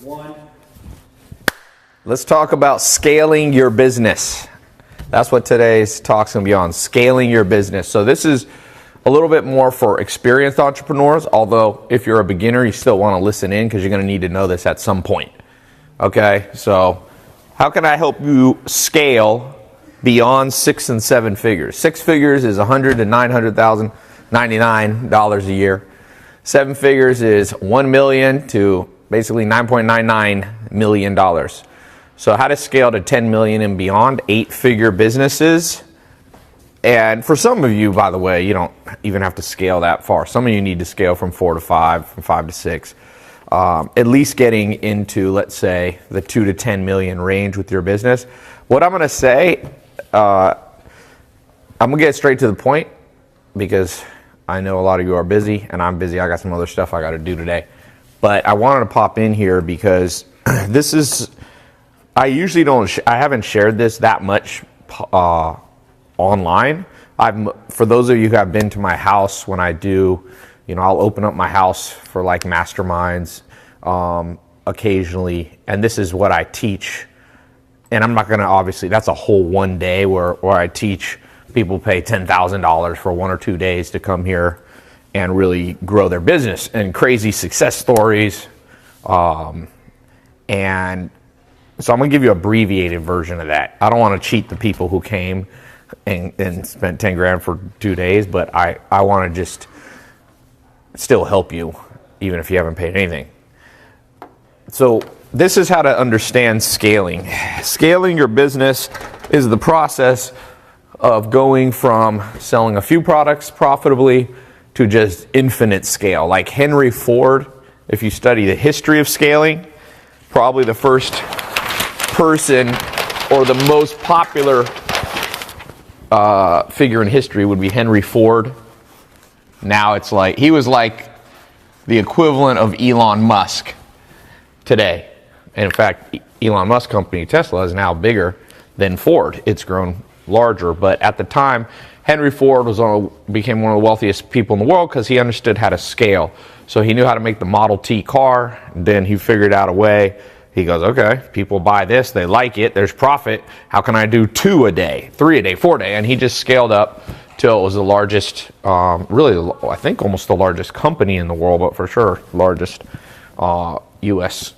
One. Let's talk about scaling your business. That's what today's talk's going to be on, scaling your business. So this is a little bit more for experienced entrepreneurs, although if you're a beginner, you still want to listen in because you're going to need to know this at some point. Okay, so how can I help you scale beyond 6 and 7 figures? 6 figures is $100,000 to $900,099 a year. 7 figures is $1 million to basically $9.99 million. So how to scale to 10 million and beyond, 8-figure businesses. And for some of you, by the way, you don't even have to scale that far. Some of you need to scale from 4 to 5, from 5 to 6. At least getting into, let's say, the 2 to 10 million range with your business. What I'm going to say, I'm going to get straight to the point because I know a lot of you are busy and I'm busy. I got some other stuff I got to do today. But I wanted to pop in here because this is, I usually don't, I haven't shared this that much online. For those of you who have been to my house when I do, I'll open up my house for like masterminds occasionally, and this is what I teach. And I'm not going to, obviously, that's a whole one day where I teach people pay $10,000 for 1 or 2 days to come here and really grow their business and crazy success stories. And so I'm going to give you an abbreviated version of that. I don't want to cheat the people who came and spent 10 grand for 2 days, but I want to just still help you, even if you haven't paid anything. So this is how to understand scaling. Scaling your business is the process of going from selling a few products profitably to just infinite scale. Like Henry Ford, if you study the history of scaling, probably the first person or the most popular figure in history would be Henry Ford. Now it's like, he was like the equivalent of Elon Musk today. And in fact, Elon Musk's company, Tesla, is now bigger than Ford. It's grown larger. But at the time, Henry Ford became one of the wealthiest people in the world because he understood how to scale. So he knew how to make the Model T car. Then he figured out a way. He goes, okay, people buy this, they like it, there's profit. How can I do 2 a day, 3 a day, 4 a day? And he just scaled up till it was the largest, really, I think almost the largest company in the world, but for sure, largest U.S.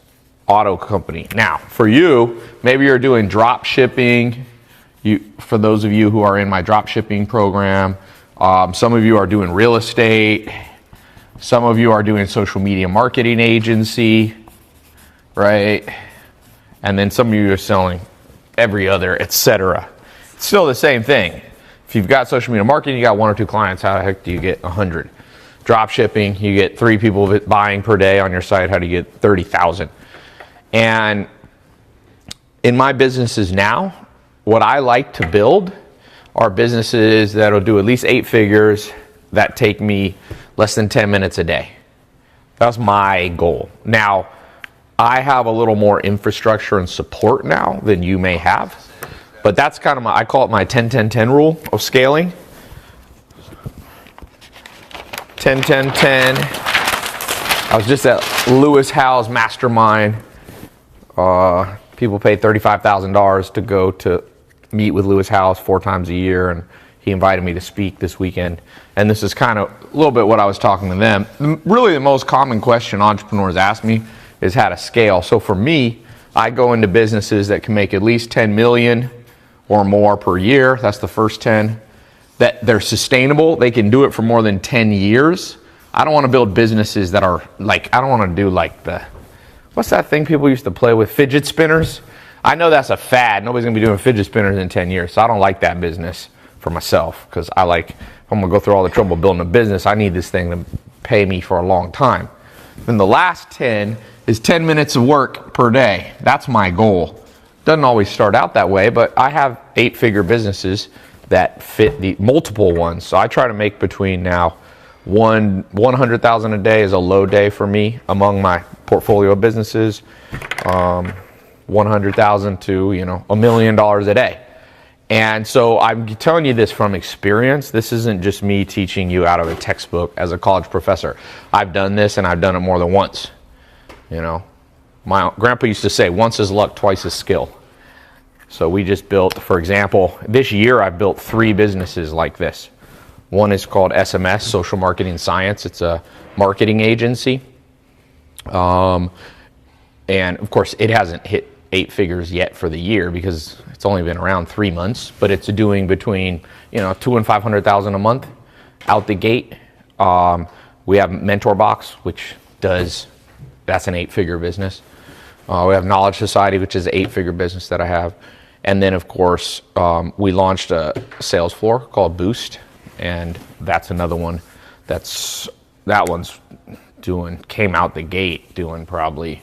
auto company. Now, for you, maybe you're doing drop shipping. For those of you who are in my drop shipping program, some of you are doing real estate. Some of you are doing social media marketing agency, right? And then some of you are selling every other, etc. It's still the same thing. If you've got social media marketing, you got 1 or 2 clients, how the heck do you get 100? Drop shipping, you get 3 people buying per day on your site, how do you get 30,000? And in my businesses now, what I like to build are businesses that'll do at least 8 figures that take me less than 10 minutes a day. That's my goal. Now, I have a little more infrastructure and support now than you may have, but that's kind of I call it my 10-10-10 rule of scaling. 10-10-10. I was just at Lewis Howes Mastermind. People pay $35,000 to go to meet with Lewis Howes 4 times a year, and he invited me to speak this weekend. And this is kind of a little bit what I was talking to them. Really, the most common question entrepreneurs ask me is how to scale. So for me, I go into businesses that can make at least 10 million or more per year. That's the first 10. That they're sustainable. They can do it for more than 10 years. I don't want to build businesses that are like, I don't want to do like what's that thing people used to play with? Fidget spinners. I know that's a fad. Nobody's going to be doing fidget spinners in 10 years. So I don't like that business for myself because if I'm going to go through all the trouble building a business, I need this thing to pay me for a long time. Then the last 10 is 10 minutes of work per day. That's my goal. Doesn't always start out that way, but I have 8-figure businesses that fit the multiple ones. So I try to make between now 100,000 a day is a low day for me among my portfolio of businesses. 100,000 to $1 million a day. And so I'm telling you this from experience. This isn't just me teaching you out of a textbook as a college professor. I've done this and I've done it more than once. My grandpa used to say, once is luck, twice is skill. So we just built, for example, this year I've built 3 businesses like this. One is called SMS, Social Marketing Science. It's a marketing agency. And of course, it hasn't hit 8 figures yet for the year because it's only been around 3 months, but it's doing between, $200,000 and $500,000 a month out the gate. We have Mentor Box, which that's an 8-figure business. We have Knowledge Society, which is an 8-figure business that I have. And then, of course, we launched a sales floor called Boost, and that's another one. That one's came out the gate doing probably,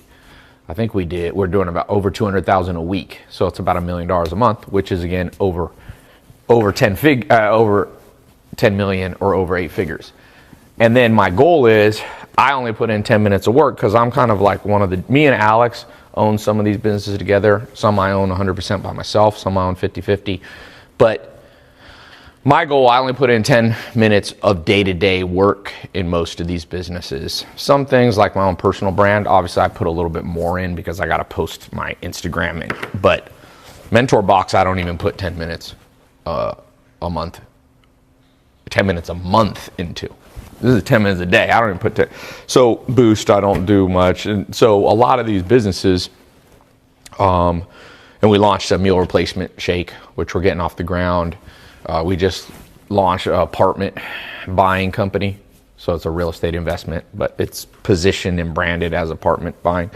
I think we're doing about over 200,000 a week. So it's about $1 million a month, which is again over 10 million or over 8 figures. And then my goal is I only put in 10 minutes of work because I'm kind of like me and Alex own some of these businesses together. Some I own 100% by myself, some I own 50-50. But my goal, I only put in 10 minutes of day-to-day work in most of these businesses. Some things like my own personal brand, obviously I put a little bit more in because I got to post my Instagram in. But Mentor Box, I don't even put 10 minutes a month. 10 minutes a month into. This is 10 minutes a day. I don't even put 10. So Boost, I don't do much. And so a lot of these businesses, and we launched a meal replacement shake, which we're getting off the ground. We just launched an apartment buying company. So it's a real estate investment, but it's positioned and branded as apartment buying.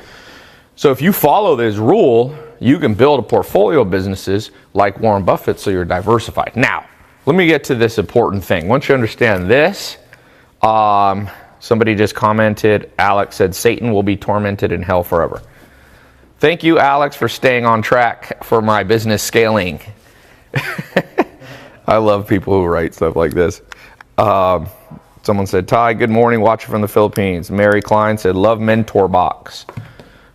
So if you follow this rule, you can build a portfolio of businesses like Warren Buffett so you're diversified. Now, let me get to this important thing. Once you understand this, somebody just commented, Alex said, Satan will be tormented in hell forever. Thank you, Alex, for staying on track for my business scaling. I love people who write stuff like this. Someone said, Ty, good morning, watching from the Philippines. Mary Klein said, love Mentor Box.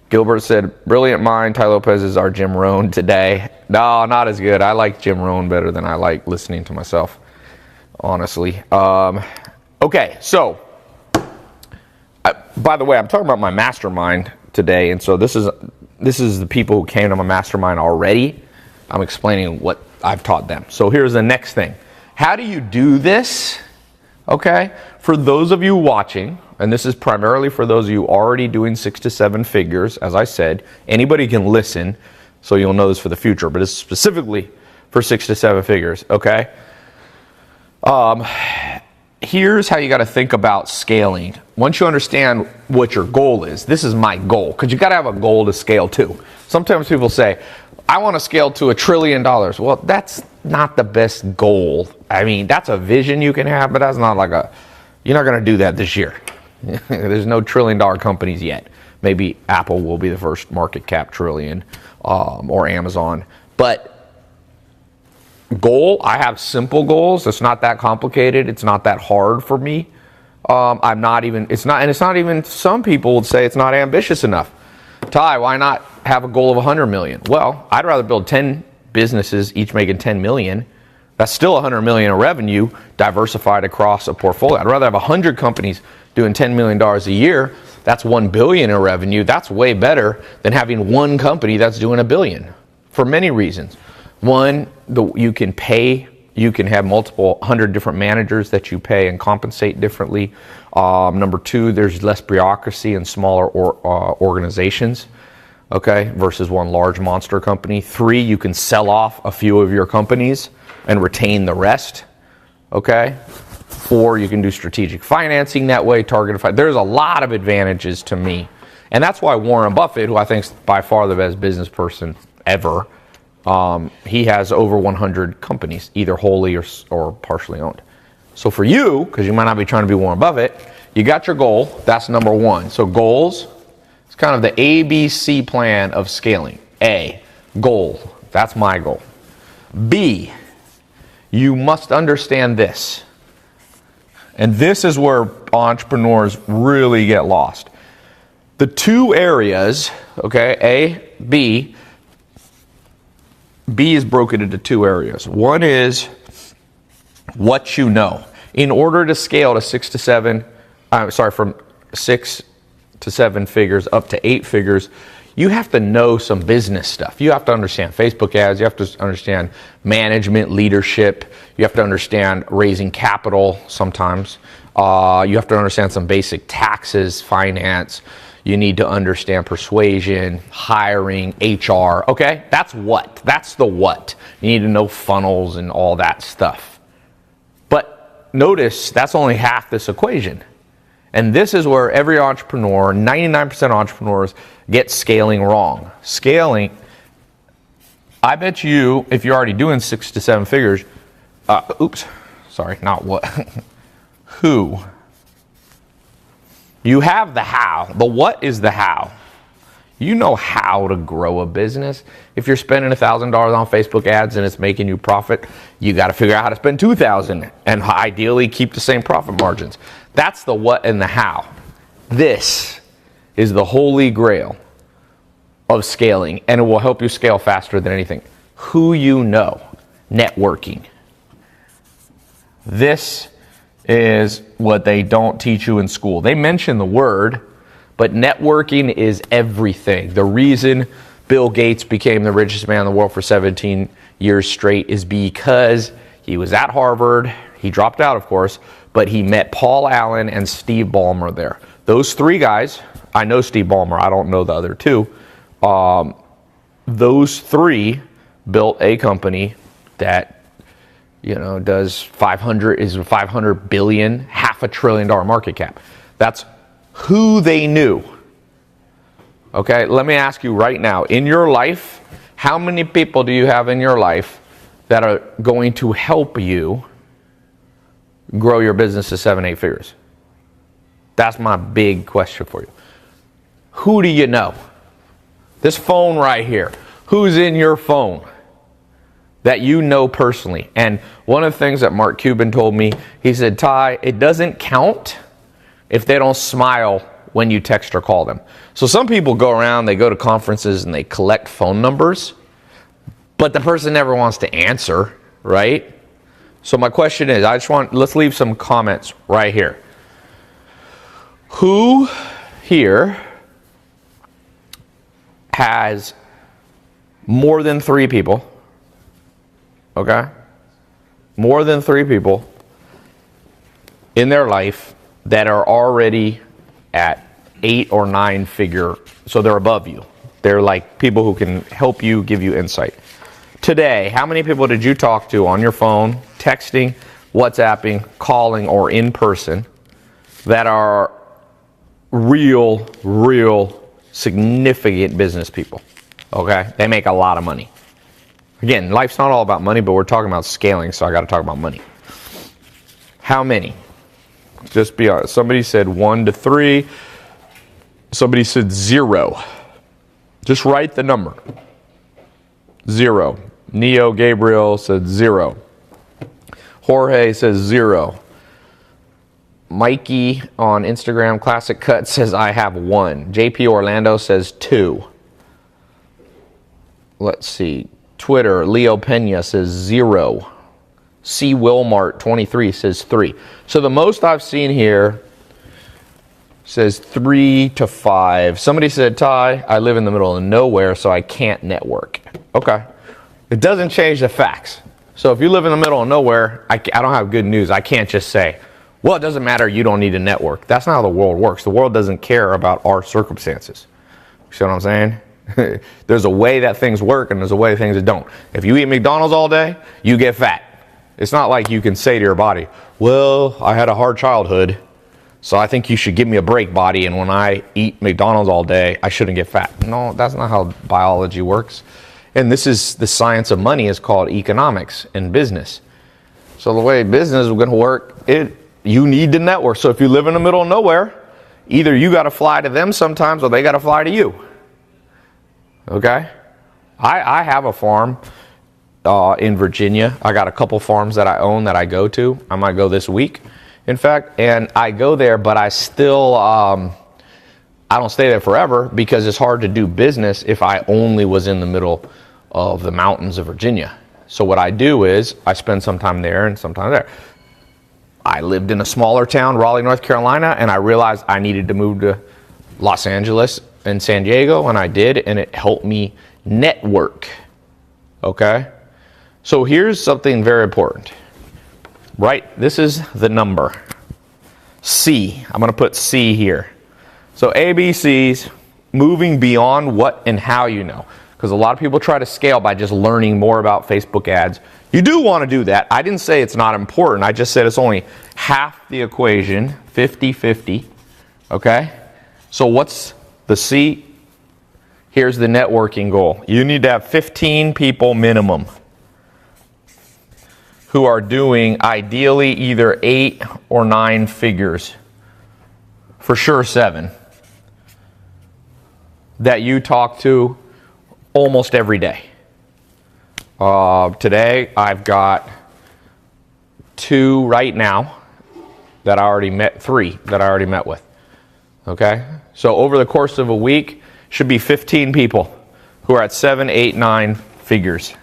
Gilbert said, brilliant mind, Tai Lopez is our Jim Rohn today. No, not as good. I like Jim Rohn better than I like listening to myself, honestly. Okay, so, by the way, I'm talking about my mastermind today, and so this is the people who came to my mastermind already. I'm explaining what I've taught them. So here's the next thing. How do you do this? Okay, for those of you watching, and this is primarily for those of you already doing 6 to 7 figures, as I said, anybody can listen, so you'll know this for the future, but it's specifically for 6 to 7 figures, okay? Here's how you got to think about scaling. Once you understand what your goal is, this is my goal, because you got to have a goal to scale too. Sometimes people say, I want to scale to $1 trillion. Well, that's not the best goal. I mean, that's a vision you can have, but that's not you're not going to do that this year. There's no $1 trillion companies yet. Maybe Apple will be the first market cap trillion, or Amazon. But goal, I have simple goals. It's not that complicated. It's not that hard for me. It's not even, some people would say it's not ambitious enough. Ty, why not have a goal of 100 million? Well, I'd rather build 10 businesses, each making 10 million. That's still 100 million in revenue diversified across a portfolio. I'd rather have 100 companies doing $10 million a year. That's 1 billion in revenue. That's way better than having one company that's doing $1 billion for many reasons. One, you can have multiple 100 different managers that you pay and compensate differently. Number 2, there's less bureaucracy in smaller organizations, okay, versus one large monster company. 3, you can sell off a few of your companies and retain the rest, okay. 4, you can do strategic financing that way, targeted. There's a lot of advantages to me. And that's why Warren Buffett, who I think is by far the best business person ever, he has over 100 companies, either wholly or partially owned. So for you, because you might not be trying to be Warren Buffett, you got your goal. That's number 1. So goals, it's kind of the ABC plan of scaling. A, goal. That's my goal. B, you must understand this. And this is where entrepreneurs really get lost. The 2 areas, okay, A, B is broken into 2 areas. One is what you know. In order to scale to from 6 to 7 figures up to 8 figures, you have to know some business stuff. You have to understand Facebook ads. You have to understand management, leadership. You have to understand raising capital sometimes. You have to understand some basic taxes, finance. You need to understand persuasion, hiring, HR. Okay, that's what. That's the what. You need to know funnels and all that stuff. But notice that's only half this equation. And this is where every entrepreneur, 99% of entrepreneurs, get scaling wrong. Scaling, I bet you, if you're already doing 6 to 7 figures, not what, who? You have the how. The what is the how. You know how to grow a business. If you're spending $1,000 on Facebook ads and it's making you profit, you got to figure out how to spend $2,000 and ideally keep the same profit margins. That's the what and the how. This is the holy grail of scaling, and it will help you scale faster than anything. Who you know, networking. This is what they don't teach you in school. They mention the word, but networking is everything. The reason Bill Gates became the richest man in the world for 17 years straight is because he was at Harvard. He dropped out, of course, but he met Paul Allen and Steve Ballmer there. Those 3 guys, I know Steve Ballmer, I don't know the other 2. Those 3 built a company that does 500 billion, $500 billion market cap. That's who they knew. Okay, let me ask you right now, in your life, how many people do you have in your life that are going to help you grow your business to 7, 8 figures? That's my big question for you. Who do you know? This phone right here. Who's in your phone that you know personally? And one of the things that Mark Cuban told me, he said, Ty, it doesn't count if they don't smile when you text or call them. So some people go around, they go to conferences and they collect phone numbers, but the person never wants to answer, right? So my question is, let's leave some comments right here. Who here has more than 3 people, okay? More than 3 people in their life that are already at 8 or 9 figure, so they're above you. They're like people who can help you, give you insight. Today, how many people did you talk to on your phone, texting, WhatsApping, calling, or in person that are real significant business people? Okay? They make a lot of money. Again, life's not all about money, but we're talking about scaling, so I got to talk about money. How many? Just be honest. Somebody said 1 to 3. Somebody said 0. Just write the number. 0. Neo Gabriel said 0. Jorge says 0. Mikey on Instagram Classic Cut says I have 1. JP Orlando says 2. Let's see. Twitter, Leo Pena says 0. C. Wilmart 23 says 3. So the most I've seen here says 3 to 5. Somebody said, Ty, I live in the middle of nowhere, so I can't network. Okay. It doesn't change the facts. So if you live in the middle of nowhere, I don't have good news. I can't just say, well, it doesn't matter, you don't need to network. That's not how the world works. The world doesn't care about our circumstances. See what I'm saying? There's a way that things work and there's a way things that don't. If you eat McDonald's all day, you get fat. It's not like you can say to your body, well, I had a hard childhood, so I think you should give me a break, body, and when I eat McDonald's all day, I shouldn't get fat. No, that's not how biology works. And this is the science of money is called economics in business. So the way business is going to work, you need to network. So if you live in the middle of nowhere, either you got to fly to them sometimes or they got to fly to you. Okay? I have a farm in Virginia. I got a couple farms that I own that I go to. I might go this week, in fact. And I go there, but I still, I don't stay there forever because it's hard to do business if I only was in the middle of the mountains of Virginia. So what I do is I spend some time there and some time there. I lived in a smaller town, Raleigh, North Carolina, and I realized I needed to move to Los Angeles. in San Diego, and I did, and it helped me network. Okay? So here's something very important. Right? This is the number. C. I'm going to put C here. So ABCs, moving beyond what and how you know. Because a lot of people try to scale by just learning more about Facebook ads. You do want to do that. I didn't say it's not important. I just said it's only half the equation, 50-50. Okay? So what's the C? Here's the networking goal. You need to have 15 people minimum who are doing ideally either 8 or 9 figures. For sure 7. That you talk to almost every day. Today I've got 2 right now that I already met, 3 that I already met with. Okay? So over the course of a week, should be 15 people who are at 7, 8, 9 figures.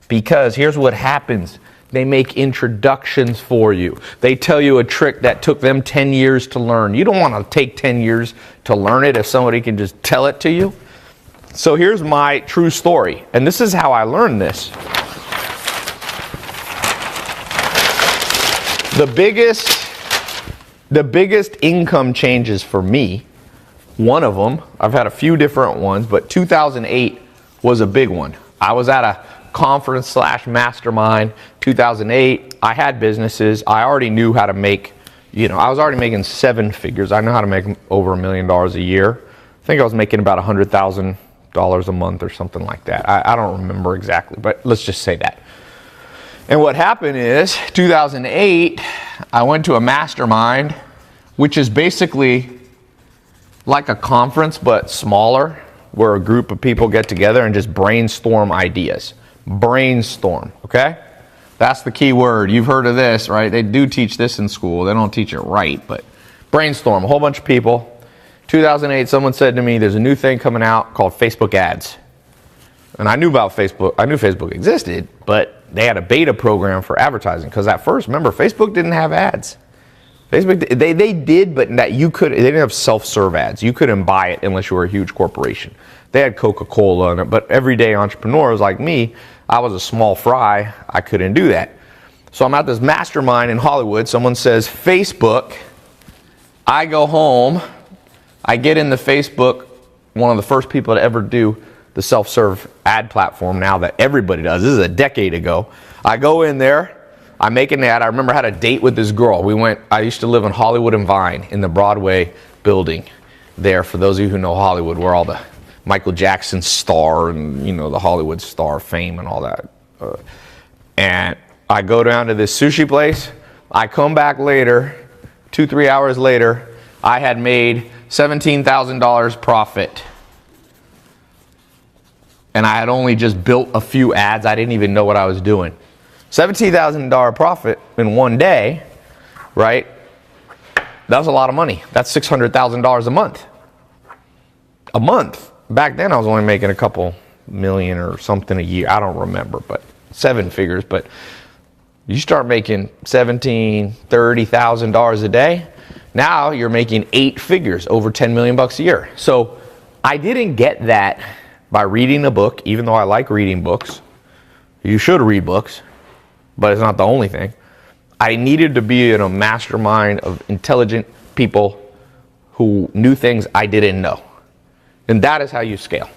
Because here's what happens. They make introductions for you. They tell you a trick that took them 10 years to learn. You don't want to take 10 years to learn it if somebody can just tell it to you. So here's my true story. And this is how I learned this. The biggest income changes for me, one of them, I've had a few different ones, but 2008 was a big one. I was at a conference / mastermind, 2008. I had businesses. I already knew how to make, I was already making 7 figures. I know how to make over $1 million a year. I think I was making about $100,000 a month or something like that. I don't remember exactly, but let's just say that. And what happened is, 2008, I went to a mastermind, which is basically like a conference, but smaller, where a group of people get together and just brainstorm ideas. Brainstorm, okay? That's the key word. You've heard of this, right? They do teach this in school. They don't teach it right, but brainstorm, a whole bunch of people. 2008, someone said to me, there's a new thing coming out called Facebook ads. And I knew about Facebook. I knew Facebook existed, but they had a beta program for advertising. Because at first, remember, Facebook didn't have ads. Facebook, they did, but that they didn't have self-serve ads. You couldn't buy it unless you were a huge corporation. They had Coca-Cola in it, but everyday entrepreneurs like me, I was a small fry. I couldn't do that. So I'm at this mastermind in Hollywood. Someone says, Facebook. I go home. I get into Facebook, one of the first people to ever do the self-serve ad platform now that everybody does. This is a decade ago. I go in there, I make an ad. I remember I had a date with this girl. I used to live in Hollywood and Vine in the Broadway building there, for those of you who know Hollywood, where all the Michael Jackson star and, the Hollywood star fame and all that. And I go down to this sushi place. I come back later, 2-3 hours later, I had made $17,000 profit. And I had only just built a few ads. I didn't even know what I was doing. $17,000 profit in one day, right? That was a lot of money. That's $600,000 a month. A month. Back then I was only making a couple million or something a year. I don't remember, but 7 figures. But you start making $17,000, $30,000 a day. Now you're making 8 figures, over 10 million bucks a year. So I didn't get that by reading a book, even though I like reading books. You should read books, but it's not the only thing. I needed to be in a mastermind of intelligent people who knew things I didn't know. And that is how you scale.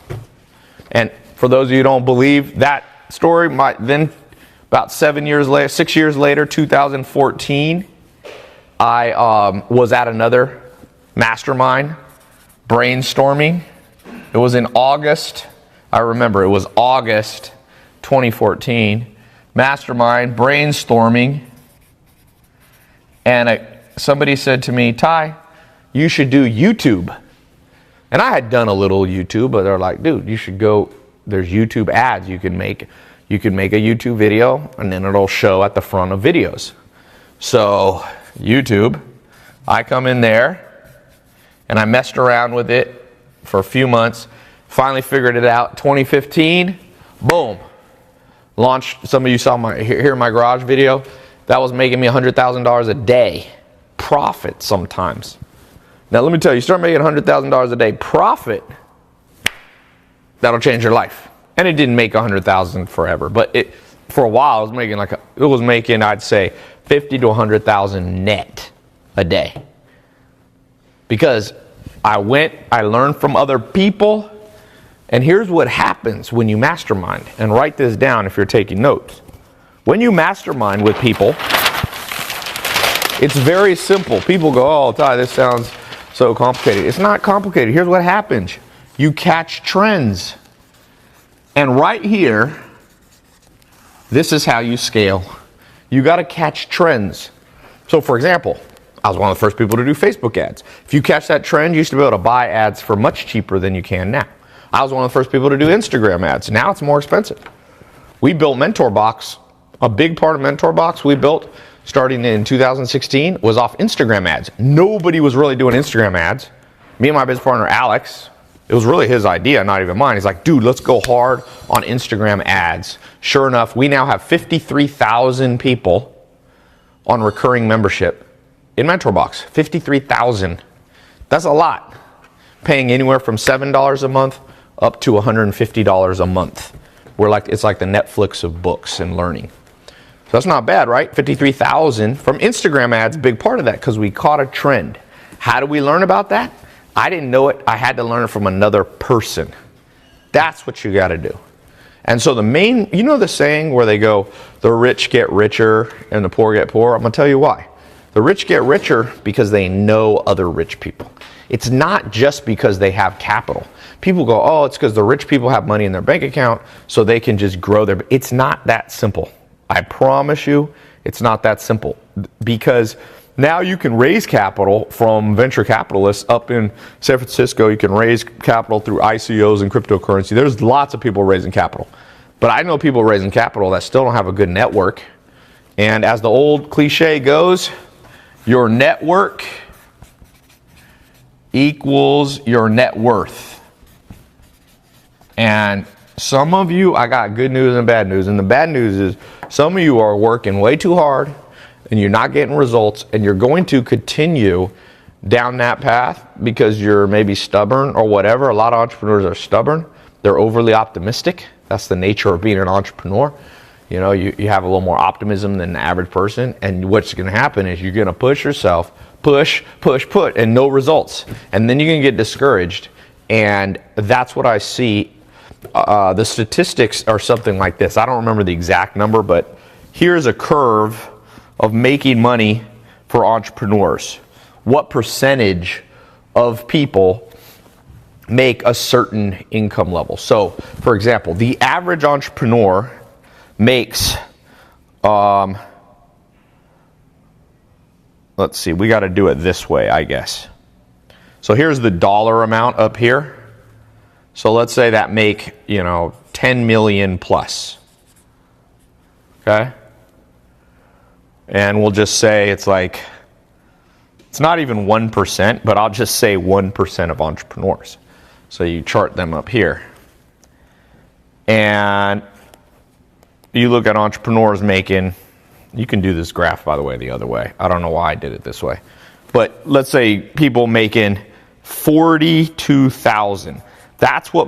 And for those of you who don't believe that story, then about 6 years later, 2014, I was at another mastermind brainstorming. It was in August. I remember it was August 2014. Mastermind brainstorming. And somebody said to me, "Tai, you should do YouTube." And I had done a little YouTube, but they're like, "Dude, you should go. There's YouTube ads you can make. You can make a YouTube video, and then it'll show at the front of videos." So YouTube, I come in there, and I messed around with it for a few months. Finally figured it out. 2015, boom, launched. Some of you saw my garage video. That was making me $100,000 a day profit sometimes. Now let me tell you, start making $100,000 a day profit, that'll change your life. And it didn't make $100,000 forever, but for a while it was making I'd say 50 to 100,000 net a day. Because I learned from other people, and here's what happens when you mastermind. And write this down if you're taking notes. When you mastermind with people, it's very simple. People go, oh, Ty, this sounds so complicated. It's not complicated. Here's what happens. You catch trends. And right here, this is how you scale. You got to catch trends. So for example, I was one of the first people to do Facebook ads. If you catch that trend, you used to be able to buy ads for much cheaper than you can now. I was one of the first people to do Instagram ads. Now it's more expensive. We built MentorBox. A big part of MentorBox we built starting in 2016 was off Instagram ads. Nobody was really doing Instagram ads. Me and my business partner, Alex, it was really his idea, not even mine. He's like, dude, let's go hard on Instagram ads. Sure enough, we now have 53,000 people on recurring membership in MentorBox. 53,000. That's a lot. Paying anywhere from $7 a month up to $150 a month. It's like the Netflix of books and learning. So that's not bad, right? 53,000 from Instagram ads, big part of that because we caught a trend. How do we learn about that? I didn't know it. I had to learn it from another person. That's what you got to do. And so you know the saying where they go, the rich get richer and the poor get poorer? I'm going to tell you why. The rich get richer because they know other rich people. It's not just because they have capital. People go, oh, it's because the rich people have money in their bank account so they can just grow their... It's not that simple. I promise you, it's not that simple. Because now you can raise capital from venture capitalists up in San Francisco. You can raise capital through ICOs and cryptocurrency. There's lots of people raising capital. But I know people raising capital that still don't have a good network. And as the old cliche goes, your network equals your net worth. And some of you, I got good news and bad news. And the bad news is some of you are working way too hard and you're not getting results, and you're going to continue down that path because you're maybe stubborn or whatever. A lot of entrepreneurs are stubborn. They're overly optimistic. That's the nature of being an entrepreneur. You know, you have a little more optimism than the average person, and what's going to happen is you're going to push yourself, push, and no results. And then you're going to get discouraged, and that's what I see. The statistics are something like this. I don't remember the exact number, but here's a curve of making money for entrepreneurs. What percentage of people make a certain income level? So, for example, the average entrepreneur makes, let's see, we got to do it this way, I guess. So here's the dollar amount up here. So let's say that make, 10 million plus. Okay? And we'll just say it's not even 1%, but I'll just say 1% of entrepreneurs. So you chart them up here. And you look at entrepreneurs making, you can do this graph, by the way, the other way. I don't know why I did it this way. But let's say people making 42,000. That's what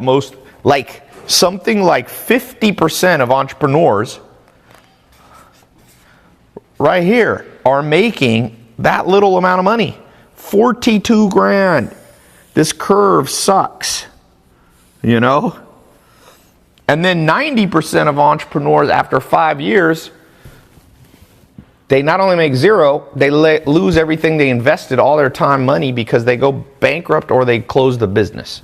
something like 50% of entrepreneurs right here are making that little amount of money. 42 grand. This curve sucks, And then 90% of entrepreneurs after 5 years, they not only make zero, they lose everything they invested, all their time, money, because they go bankrupt or they close the business.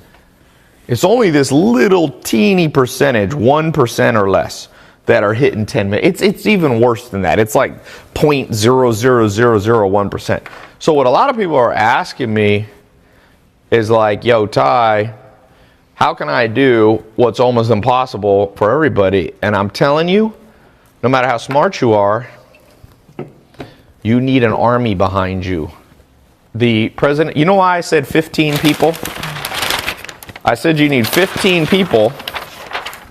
It's only this little teeny percentage, 1% or less, that are hitting 10 million. It's even worse than that. It's like 0.00001%. So what a lot of people are asking me is like, yo, Ty, how can I do what's almost impossible for everybody? And I'm telling you, no matter how smart you are, you need an army behind you. The president, you know why I said 15 people? I said you need 15 people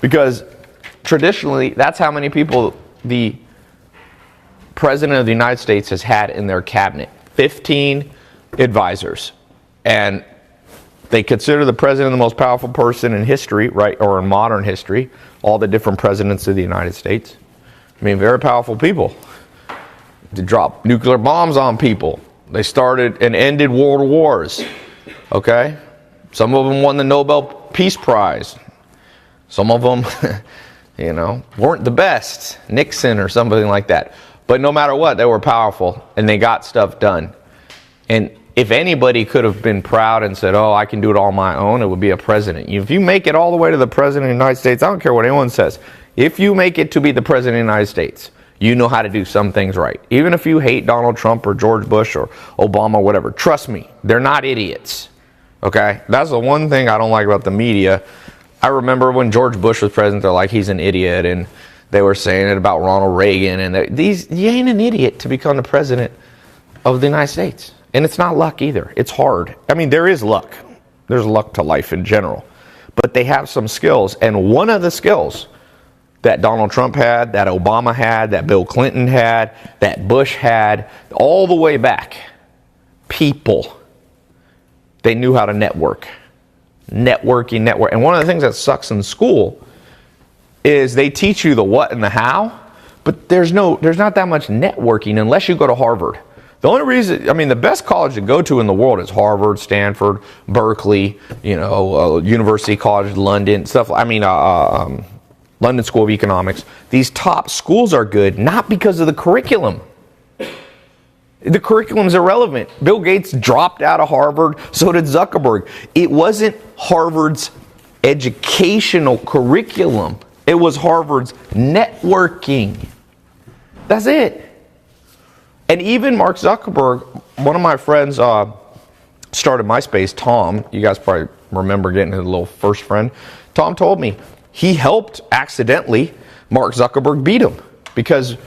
because traditionally that's how many people the President of the United States has had in their cabinet. 15 advisors. And they consider the president the most powerful person in history, right, or in modern history, all the different presidents of the United States. I mean, very powerful people. To drop nuclear bombs on people. They started and ended world wars. Okay? Some of them won the Nobel Peace Prize. Some of them, weren't the best. Nixon or something like that. But no matter what, they were powerful and they got stuff done. And if anybody could have been proud and said, oh, I can do it all on my own, it would be a president. If you make it all the way to the president of the United States, I don't care what anyone says. If you make it to be the president of the United States, you know how to do some things right. Even if you hate Donald Trump or George Bush or Obama or whatever, trust me, they're not idiots. Okay? That's the one thing I don't like about the media. I remember when George Bush was president, they're like, he's an idiot, and they were saying it about Ronald Reagan, and you ain't an idiot to become the president of the United States. And it's not luck either. It's hard. I mean, there is luck. There's luck to life in general. But they have some skills, and one of the skills that Donald Trump had, that Obama had, that Bill Clinton had, that Bush had, all the way back, people. They knew how to network. Networking. And one of the things that sucks in school is they teach you the what and the how, but there's not that much networking unless you go to Harvard. The only reason, the best college to go to in the world is Harvard, Stanford, Berkeley, University College London, London School of Economics. These top schools are good, not because of the curriculum. The curriculum's irrelevant. Bill Gates dropped out of Harvard, so did Zuckerberg. It wasn't Harvard's educational curriculum. It was Harvard's networking. That's it. And even Mark Zuckerberg, one of my friends started MySpace, Tom. You guys probably remember getting his little first friend. Tom told me he helped accidentally Mark Zuckerberg beat him because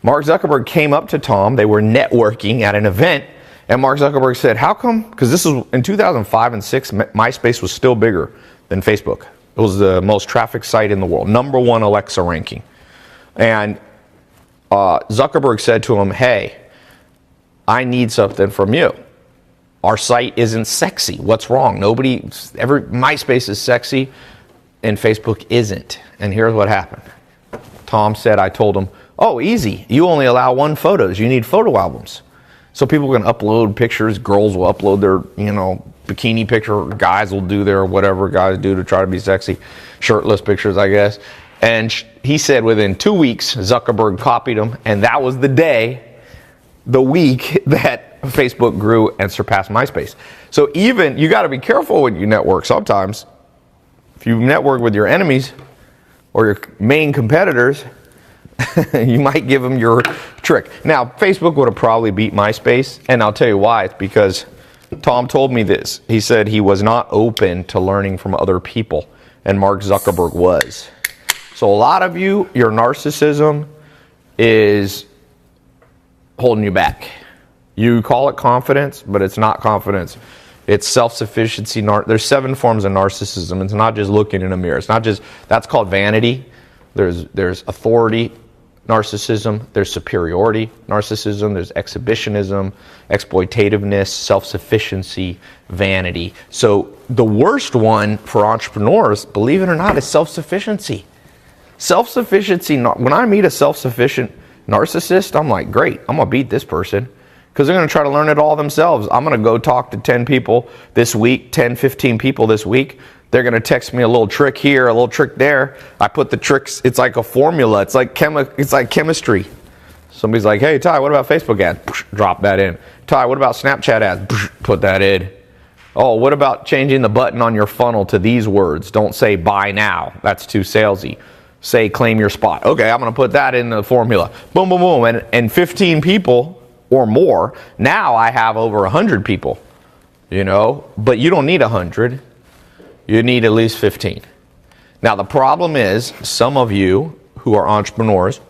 Mark Zuckerberg came up to Tom. They were networking at an event, and Mark Zuckerberg said, how come? Because this was in 2005 and 6, MySpace was still bigger than Facebook. It was the most trafficked site in the world, #1 Alexa ranking. And Zuckerberg said to him, hey, I need something from you. Our site isn't sexy. What's wrong? MySpace is sexy and Facebook isn't. And here's what happened. Tom said, I told him, oh, easy. You only allow 1 photos. You need photo albums. So people can upload pictures. Girls will upload their, bikini picture. Guys will do their whatever guys do to try to be sexy. Shirtless pictures, I guess. And he said within 2 weeks, Zuckerberg copied him. And that was the week that Facebook grew and surpassed MySpace. So you got to be careful when you network sometimes. If you network with your enemies or your main competitors, you might give them your trick. Now, Facebook would have probably beat MySpace, and I'll tell you why. It's because Tom told me this. He said he was not open to learning from other people, and Mark Zuckerberg was. So a lot of you, your narcissism is holding you back. You call it confidence, but it's not confidence. It's self-sufficiency. There's 7 forms of narcissism. It's not just looking in a mirror. It's not just, that's called vanity. There's authority narcissism. There's superiority narcissism. There's exhibitionism, exploitativeness, self-sufficiency, vanity. So the worst one for entrepreneurs, believe it or not, is self-sufficiency. Self-sufficiency, when I meet a self-sufficient narcissist, I'm like, great, I'm going to beat this person because they're going to try to learn it all themselves. I'm going to go talk to 10 people this week, 10, 15 people this week. They're going to text me a little trick here, a little trick there. I put the tricks, it's like a formula. It's like chemistry. Somebody's like, hey, Ty, what about Facebook ads? Drop that in. Ty, what about Snapchat ads? Put that in. Oh, what about changing the button on your funnel to these words? Don't say buy now. That's too salesy. Say claim your spot. Okay, I'm going to put that in the formula. Boom, boom, boom. And 15 people or more. Now I have over 100 people, but you don't need 100. You need at least 15. Now, the problem is some of you who are entrepreneurs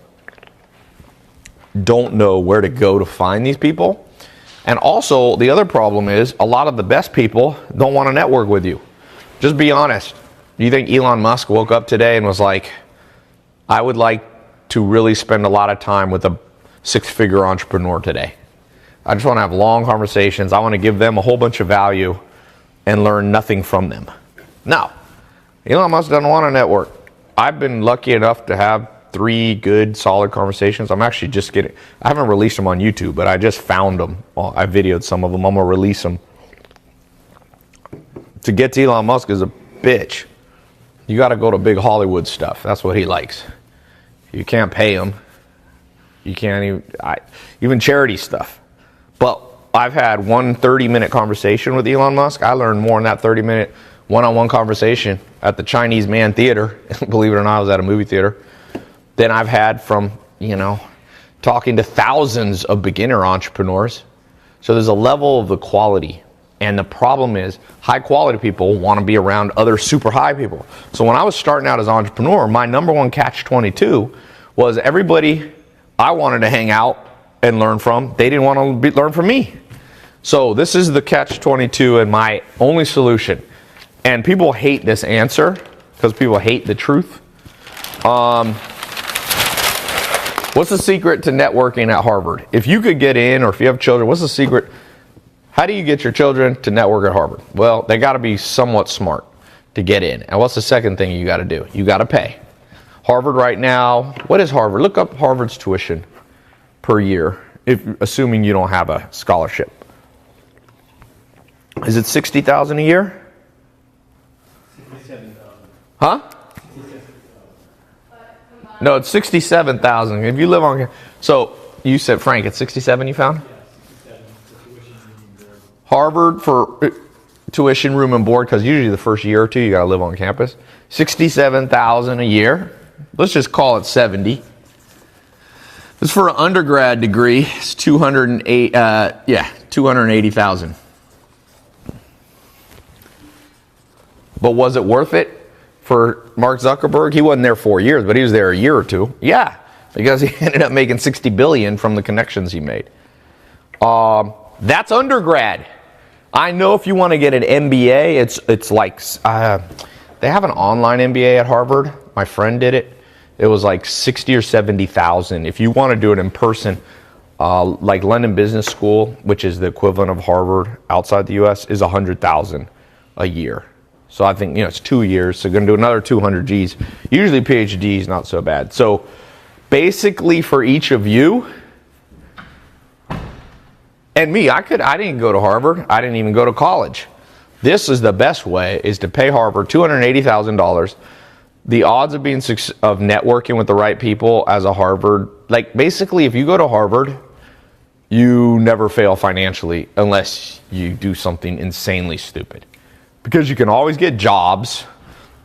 don't know where to go to find these people. And also, the other problem is a lot of the best people don't want to network with you. Just be honest. Do you think Elon Musk woke up today and was like, I would like to really spend a lot of time with a 6-figure entrepreneur today. I just want to have long conversations. I want to give them a whole bunch of value. and learn nothing from them. No, Elon Musk doesn't want to network. I've been lucky enough to have 3 good, solid conversations. I'm actually just getting, I haven't released them on YouTube, but I just found them. Well, I videoed some of them. I'm going to release them. To get to Elon Musk is a bitch. You got to go to big Hollywood stuff. That's what he likes. You can't pay him. You can't even charity stuff. But I've had one 30-minute conversation with Elon Musk. I learned more in that 30-minute one-on-one conversation at the Chinese Man Theater. Believe it or not, I was at a movie theater. Than I've had from, talking to thousands of beginner entrepreneurs. So there's a level of the quality. And the problem is, high-quality people want to be around other super high people. So when I was starting out as an entrepreneur, my number one catch-22 was everybody I wanted to hang out and learn from, they didn't want to learn from me. So this is the catch-22 and my only solution. And people hate this answer because people hate the truth. What's the secret to networking at Harvard? If you could get in, or if you have children, what's the secret? How do you get your children to network at Harvard? Well, they got to be somewhat smart to get in. And what's the second thing you got to do? You got to pay. Harvard right now, what is Harvard? Look up Harvard's tuition per year, assuming you don't have a scholarship. Is it $60,000 a year? $67,000. Huh? No, it's $67,000. If you live on, so you said, Frank, it's 67 you found? Yeah, 67. Harvard for tuition, room, and board, because usually the first year or two you got to live on campus. $67,000 a year. Let's just call it 70. This is for an undergrad degree. It's $280,000. But was it worth it for Mark Zuckerberg? He wasn't there 4 years, but he was there a year or two. Yeah, because he ended up making $60 billion from the connections he made. That's undergrad. I know if you want to get an MBA, it's like they have an online MBA at Harvard. My friend did it. It was like $60,000 or $70,000. If you want to do it in person, like London Business School, which is the equivalent of Harvard outside the U.S., is $100,000 a year. So I think, it's 2 years, so going to do another 200 Gs. Usually PhD is not so bad. So basically for each of you, and me, I didn't go to Harvard. I didn't even go to college. This is the best way, is to pay Harvard $280,000. The odds of networking with the right people as a Harvard, like basically if you go to Harvard, you never fail financially unless you do something insanely stupid. Because you can always get jobs.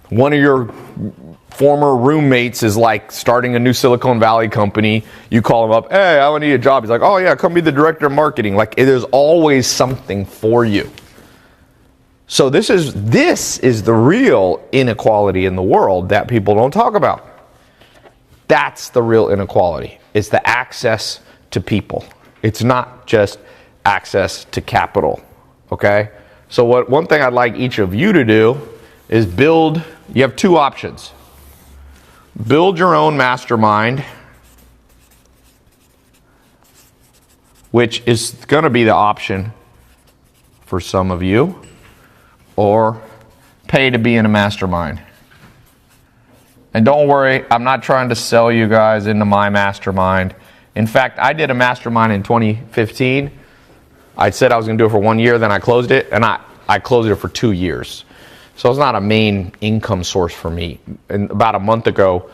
One of your former roommates is like starting a new Silicon Valley company. You call him up, hey, I need a job. He's like, oh yeah, come be the director of marketing. Like there's always something for you. So this is the real inequality in the world that people don't talk about. That's the real inequality. It's the access to people. It's not just access to capital. Okay? So one thing I'd like each of you to do is you have 2 options. Build your own mastermind, which is going to be the option for some of you, or pay to be in a mastermind. And don't worry, I'm not trying to sell you guys into my mastermind. In fact, I did a mastermind in 2015. I said I was going to do it for 1 year, then I closed it, and I closed it for 2 years. So it's not a main income source for me. And about a month ago,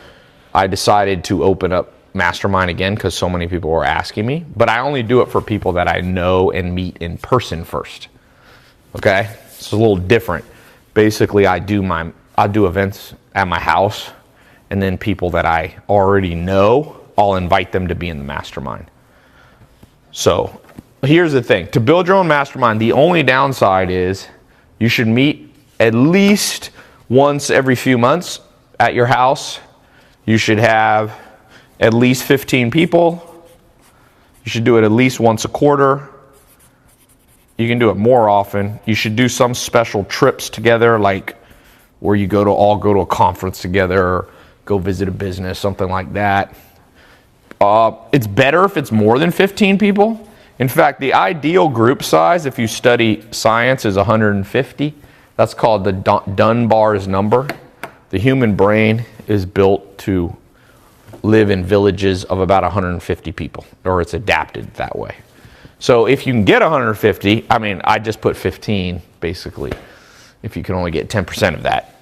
I decided to open up Mastermind again because so many people were asking me. But I only do it for people that I know and meet in person first. Okay? It's a little different. Basically, I do events at my house, and then people that I already know, I'll invite them to be in the mastermind. So here's the thing. To build your own mastermind, the only downside is you should meet at least once every few months at your house. You should have at least 15 people. You should do it at least once a quarter. You can do it more often. You should do some special trips together, like where you all go to a conference together, or go visit a business, something like that. It's better if it's more than 15 people. In fact, the ideal group size, if you study science, is 150. That's called the Dunbar's number. The human brain is built to live in villages of about 150 people, or it's adapted that way. So if you can get 150, I mean, I just put 15, basically, if you can only get 10% of that.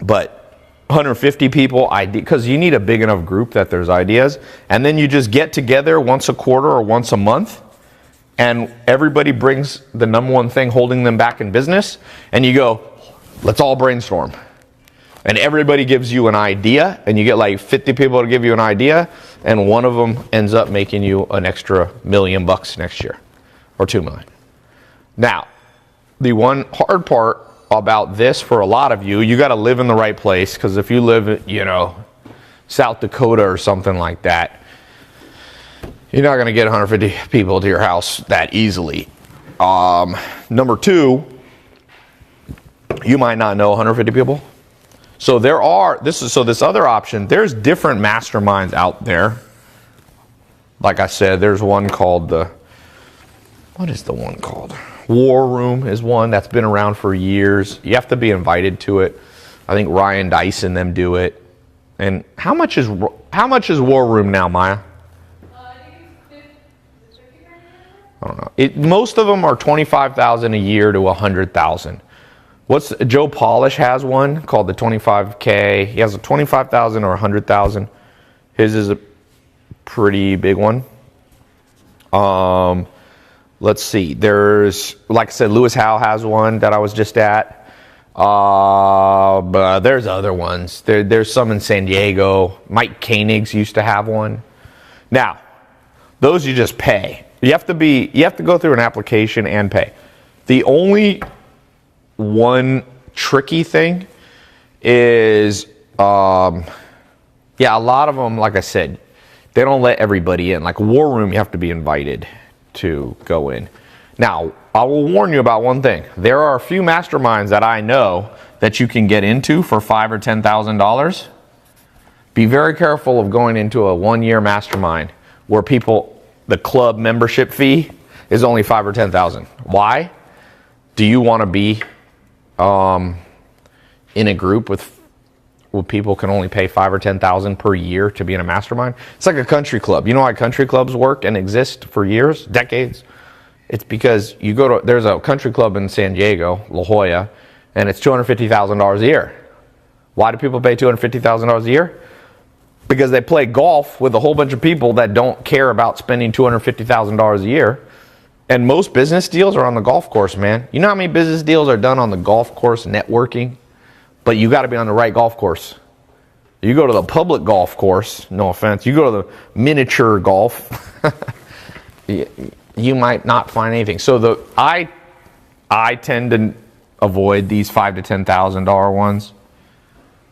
But 150 people, because you need a big enough group that there's ideas, and then you just get together once a quarter or once a month, and everybody brings the number one thing holding them back in business, and you go, let's all brainstorm. And everybody gives you an idea, and you get like 50 people to give you an idea, and one of them ends up making you an extra $1 million next year, or $2 million. Now, the one hard part about this for a lot of you, you got to live in the right place, because if you live, you know, South Dakota or something like that, you're not going to get 150 people to your house that easily. Number two, you might not know 150 people. So this other option, there's different masterminds out there. Like I said, there's one called what is the one called? War Room is one that's been around for years. You have to be invited to it. I think Ryan Dice and them do it. And how much is War Room now, Maya? I think it's 50. I don't know. Most of them are $25,000 a year to $100,000. Joe Polish has one called the 25K. He has a 25,000 or 100,000. His is a pretty big one. Let's see. There's, like I said, Lewis Howe has one that I was just at. But there's other ones. There's some in San Diego. Mike Koenig's used to have one. Now, those you just pay. You have to go through an application and pay. The only one tricky thing is, a lot of them, like I said, they don't let everybody in. Like War Room, you have to be invited to go in. Now, I will warn you about one thing. There are a few masterminds that I know that you can get into for $5,000 or $10,000. Be very careful of going into a one-year mastermind where the club membership fee is only $5,000 or $10,000. Why? Do you want to be in a group with people can only pay $5,000 or $10,000 per year to be in a mastermind? It's like a country club. You know why country clubs work and exist for years, decades? It's because there's a country club in San Diego, La Jolla, and it's $250,000 a year. Why do people pay $250,000 a year? Because they play golf with a whole bunch of people that don't care about spending $250,000 a year. And most business deals are on the golf course, man. You know how many business deals are done on the golf course networking? But you got to be on the right golf course. You go to the public golf course, no offense, you go to the miniature golf, you might not find anything. So I tend to avoid these $5,000 to $10,000 ones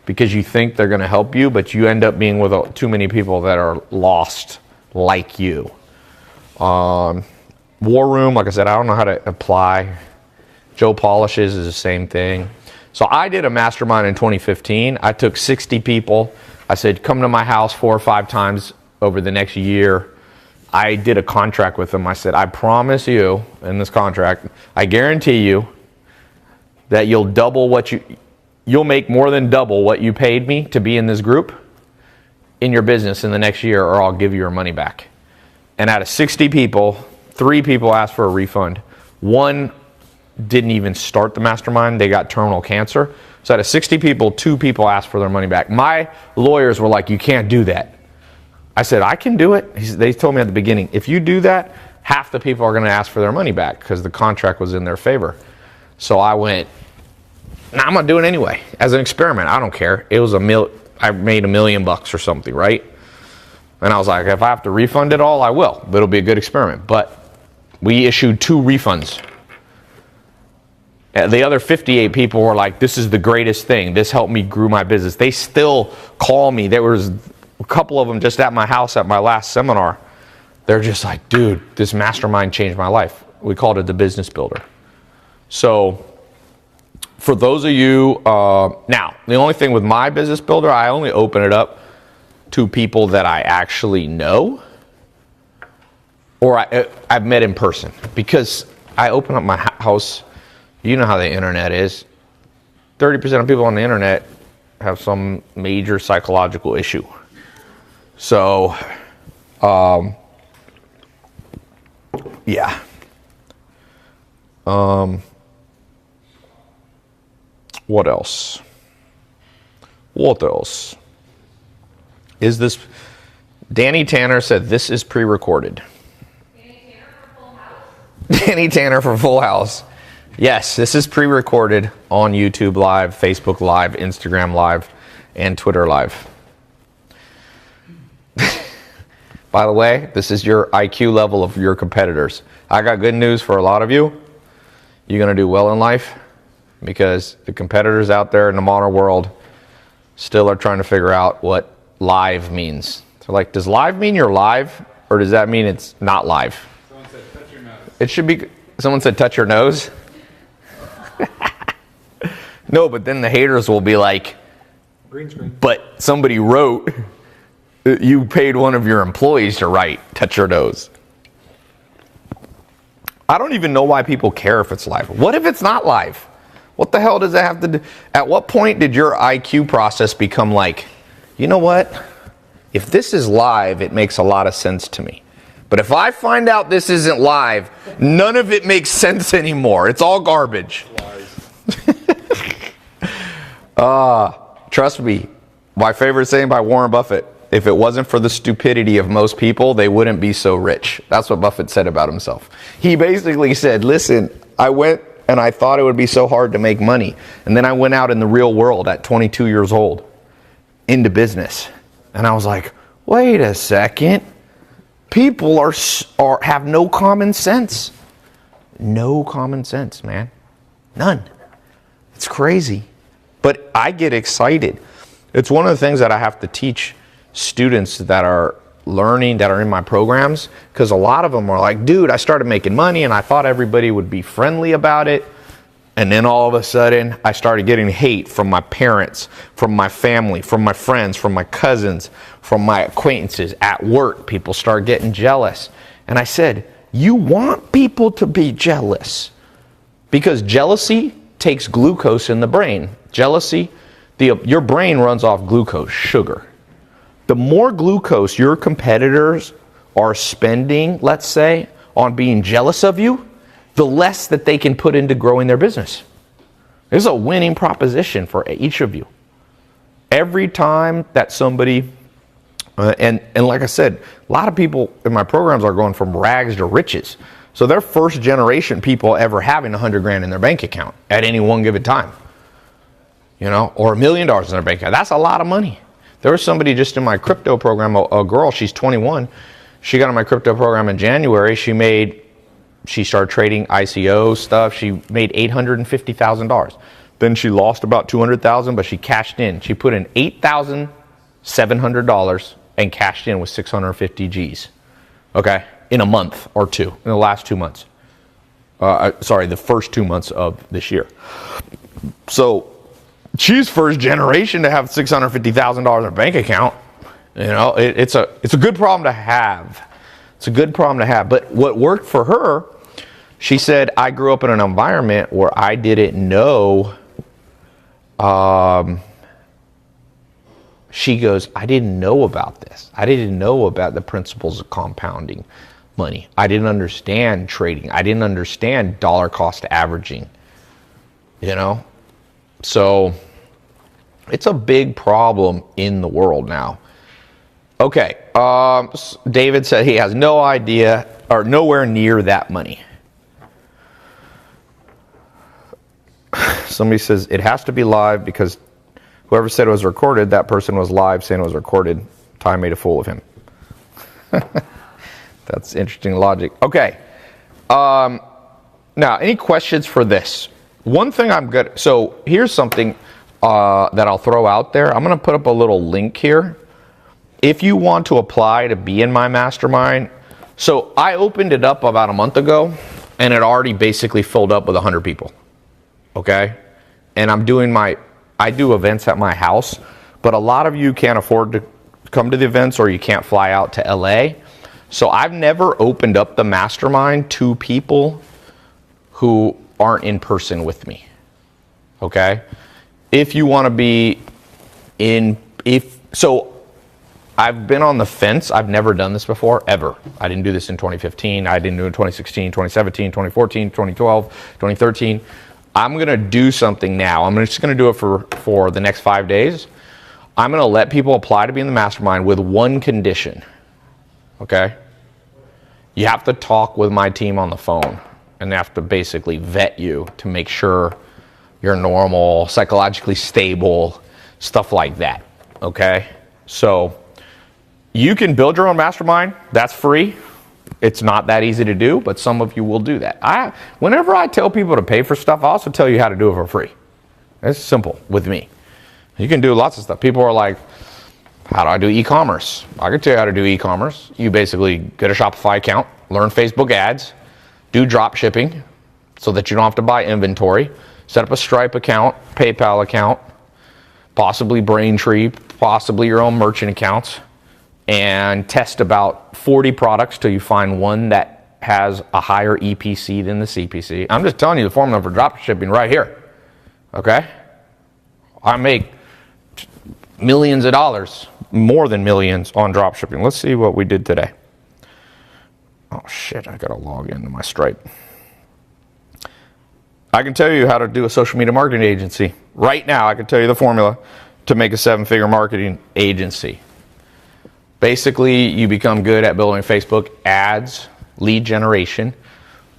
because you think they're going to help you, but you end up being with too many people that are lost like you. War Room, like I said, I don't know how to apply. Joe Polish's is the same thing. So I did a mastermind in 2015. I took 60 people. I said, come to my house 4 or 5 times over the next year. I did a contract with them. I said, I promise you in this contract, I guarantee you that you'll make more than double what you paid me to be in this group in your business in the next year, or I'll give you your money back. And out of 60 people, 3 people asked for a refund. 1 didn't even start the mastermind. They got terminal cancer. So out of 60 people, 2 people asked for their money back. My lawyers were like, you can't do that. I said, I can do it. They told me at the beginning, if you do that, half the people are going to ask for their money back because the contract was in their favor. So I went, nah, I'm going to do it anyway. As an experiment, I don't care. It was I made $1 million or something, right? And I was like, if I have to refund it all, I will. But it'll be a good experiment. But we issued 2 refunds. The other 58 people were like, this is the greatest thing. This helped me grow my business. They still call me. There was a couple of them just at my house at my last seminar. They're just like, dude, this mastermind changed my life. We called it the Business Builder. So for those of you, now, the only thing with my Business Builder, I only open it up to people that I actually know. or I've met in person, because I open up my house. You know how the internet is. 30% of people on the internet have some major psychological issue. So, yeah. What else? What else? Is this... Danny Tanner said this is pre-recorded. Danny Tanner for Full House? Danny Tanner for Full House. Yes, this is pre-recorded on YouTube Live, Facebook Live, Instagram Live, and Twitter Live. By the way, this is your IQ level of your competitors. I got good news for a lot of you. You're going to do well in life, because the competitors out there in the modern world still are trying to figure out what live means. So like, does live mean you're live, or does that mean it's not live? Someone said touch your nose. It should be, someone said touch your nose. No, but then the haters will be like, Green screen. but somebody wrote, you paid one of your employees to write, touch your nose. I don't even know why people care if it's live. What if it's not live? What the hell does that have to do? At what point did your IQ process become like, you know what? If this is live, it makes a lot of sense to me. But if I find out this isn't live, none of it makes sense anymore. It's all garbage. Trust me, my favorite saying by Warren Buffett, if it wasn't for the stupidity of most people, they wouldn't be so rich. That's what Buffett said about himself. He basically said, listen, I went and I thought it would be so hard to make money. And then I went out in the real world at 22 years old into business. And I was like, wait a second. People have no common sense. No common sense, man. None. It's crazy. But I get excited. It's one of the things that I have to teach students that are learning, that are in my programs, because a lot of them are like, dude, I started making money and I thought everybody would be friendly about it. And then all of a sudden, I started getting hate from my parents, from my family, from my friends, from my cousins, from my acquaintances at work. People start getting jealous. And I said, you want people to be jealous, because jealousy takes glucose in the brain. Jealousy, your brain runs off glucose, sugar. The more glucose your competitors are spending, let's say, on being jealous of you, the less that they can put into growing their business. This is a winning proposition for each of you. Every time that somebody, and like I said, a lot of people in my programs are going from rags to riches. So they're first generation people ever having $100,000 in their bank account at any one given time. You know, or $1 million in their bank account. That's a lot of money. There was somebody just in my crypto program, a girl, she's 21. She got in my crypto program in January. She started trading ICO stuff. She made $850,000. Then she lost about $200,000, but she cashed in. She put in $8,700 and cashed in with 650 G's. Okay, in a month or two, in the last 2 months. The first 2 months of this year. So she's first generation to have $650,000 in her bank account. You know, it's a good problem to have. It's a good problem to have. But what worked for her, she said, I grew up in an environment where I didn't know. She goes, I didn't know about this. I didn't know about the principles of compounding money. I didn't understand trading. I didn't understand dollar cost averaging. You know? So it's a big problem in the world now. Okay, David said he has no idea or nowhere near that money. Somebody says it has to be live because whoever said it was recorded, that person was live saying it was recorded. TAI made a fool of him. That's interesting logic. Okay. Now, any questions for this? One thing I'm good. So here's something that I'll throw out there. I'm going to put up a little link here. If you want to apply to be in my mastermind, so I opened it up about a month ago, and it already basically filled up with 100 people. Okay? And I do events at my house, but a lot of you can't afford to come to the events or you can't fly out to LA. So I've never opened up the mastermind to people who aren't in person with me. Okay? If you want to be I've been on the fence. I've never done this before, ever. I didn't do this in 2015. I didn't do it in 2016, 2017, 2014, 2012, 2013. I'm going to do something now. I'm just going to do it for the next 5 days. I'm going to let people apply to be in the mastermind with one condition. Okay? You have to talk with my team on the phone, and they have to basically vet you to make sure you're normal, psychologically stable, stuff like that. Okay? So you can build your own mastermind. That's free. It's not that easy to do, but some of you will do that. Whenever I tell people to pay for stuff, I also tell you how to do it for free. It's simple with me. You can do lots of stuff. People are like, how do I do e-commerce? I can tell you how to do e-commerce. You basically get a Shopify account, learn Facebook ads, do drop shipping so that you don't have to buy inventory, set up a Stripe account, PayPal account, possibly Braintree, possibly your own merchant accounts, and test about 40 products till you find one that has a higher EPC than the CPC. I'm just telling you the formula for drop shipping right here. Okay? I make millions of dollars, more than millions on drop shipping. Let's see what we did today. Oh shit, I gotta log into my Stripe. I can tell you how to do a social media marketing agency. Right now, I can tell you the formula to make a 7-figure marketing agency. Basically, you become good at building Facebook ads, lead generation.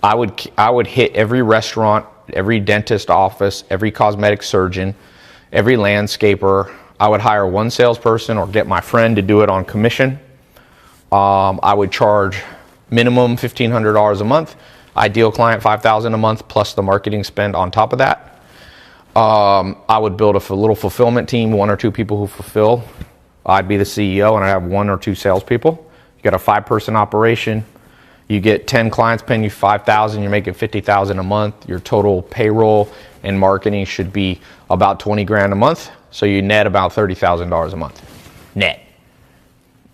I would hit every restaurant, every dentist office, every cosmetic surgeon, every landscaper. I would hire one salesperson or get my friend to do it on commission. I would charge minimum $1,500 a month. Ideal client $5,000 a month plus the marketing spend on top of that. I would build a little fulfillment team, 1 or 2 people who fulfill. I'd be the CEO and I'd have 1 or 2 salespeople. You got a 5-person operation. You get 10 clients paying you $5,000. You're making $50,000 a month. Your total payroll and marketing should be about 20 grand a month. So you net about $30,000 a month. Net.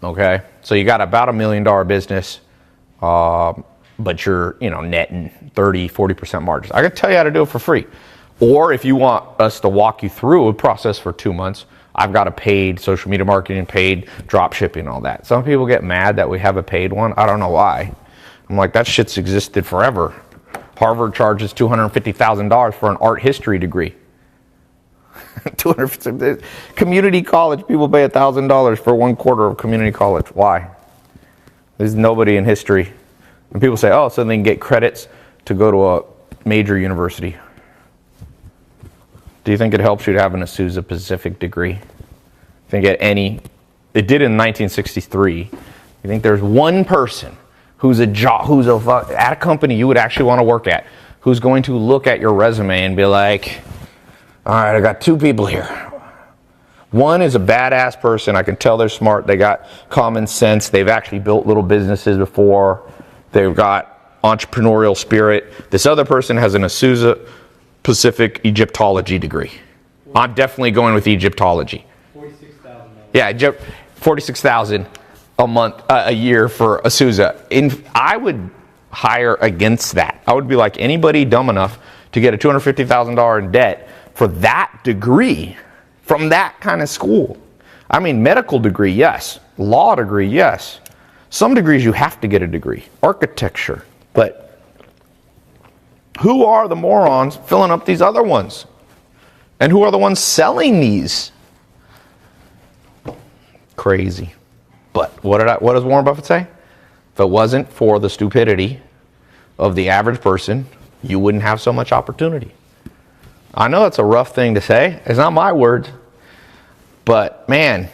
Okay? So you got about $1 million business, but you're, netting 30, 40% margins. I can tell you how to do it for free. Or if you want us to walk you through a process for 2 months, I've got a paid social media marketing, paid drop shipping, all that. Some people get mad that we have a paid one. I don't know why. I'm like, that shit's existed forever. Harvard charges $250,000 for an art history degree. Community college, people pay $1,000 for 1 quarter of community college. Why? There's nobody in history. And people say, oh, so they can get credits to go to a major university. Do you think it helps you to have an Azusa Pacific degree? Think at any? It did in 1963. You think there's one person who's at a company you would actually want to work at, who's going to look at your resume and be like, all right, I got 2 people here. One is a badass person. I can tell they're smart. They got common sense. They've actually built little businesses before. They've got entrepreneurial spirit. This other person has an Azusa Pacific Egyptology degree. I'm definitely going with Egyptology. $46,000. Yeah, $46,000 a month, a year for Azusa. I would hire against that. I would be like, anybody dumb enough to get a $250,000 in debt for that degree from that kind of school. I mean, medical degree, yes. Law degree, yes. Some degrees you have to get a degree. Architecture, but who are the morons filling up these other ones? And who are the ones selling these? Crazy. But what does Warren Buffett say? If it wasn't for the stupidity of the average person, you wouldn't have so much opportunity. I know it's a rough thing to say. It's not my words. But, man.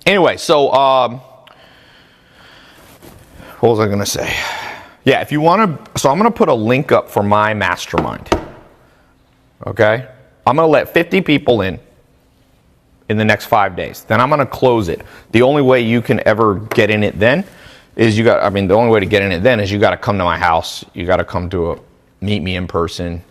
Anyway, so, what was I going to say? Yeah, if you want to, so I'm going to put a link up for my mastermind. Okay? I'm going to let 50 people in the next 5 days. Then I'm going to close it. The only way you can ever get in it then is the only way to get in it then is you got to come to my house. You got to come to meet me in person.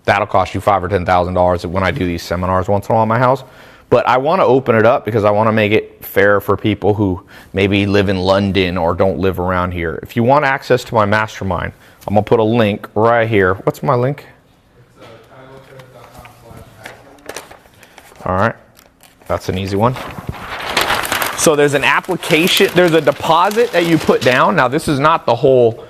That'll cost you $5,000 or $10,000 when I do these seminars once in a while at my house. But I want to open it up because I want to make it fair for people who maybe live in London or don't live around here. If you want access to my mastermind, I'm going to put a link right here. What's my link? It's tailopez.com/mastermind. All right. That's an easy one. So there's an application, there's a deposit that you put down. Now this is not the whole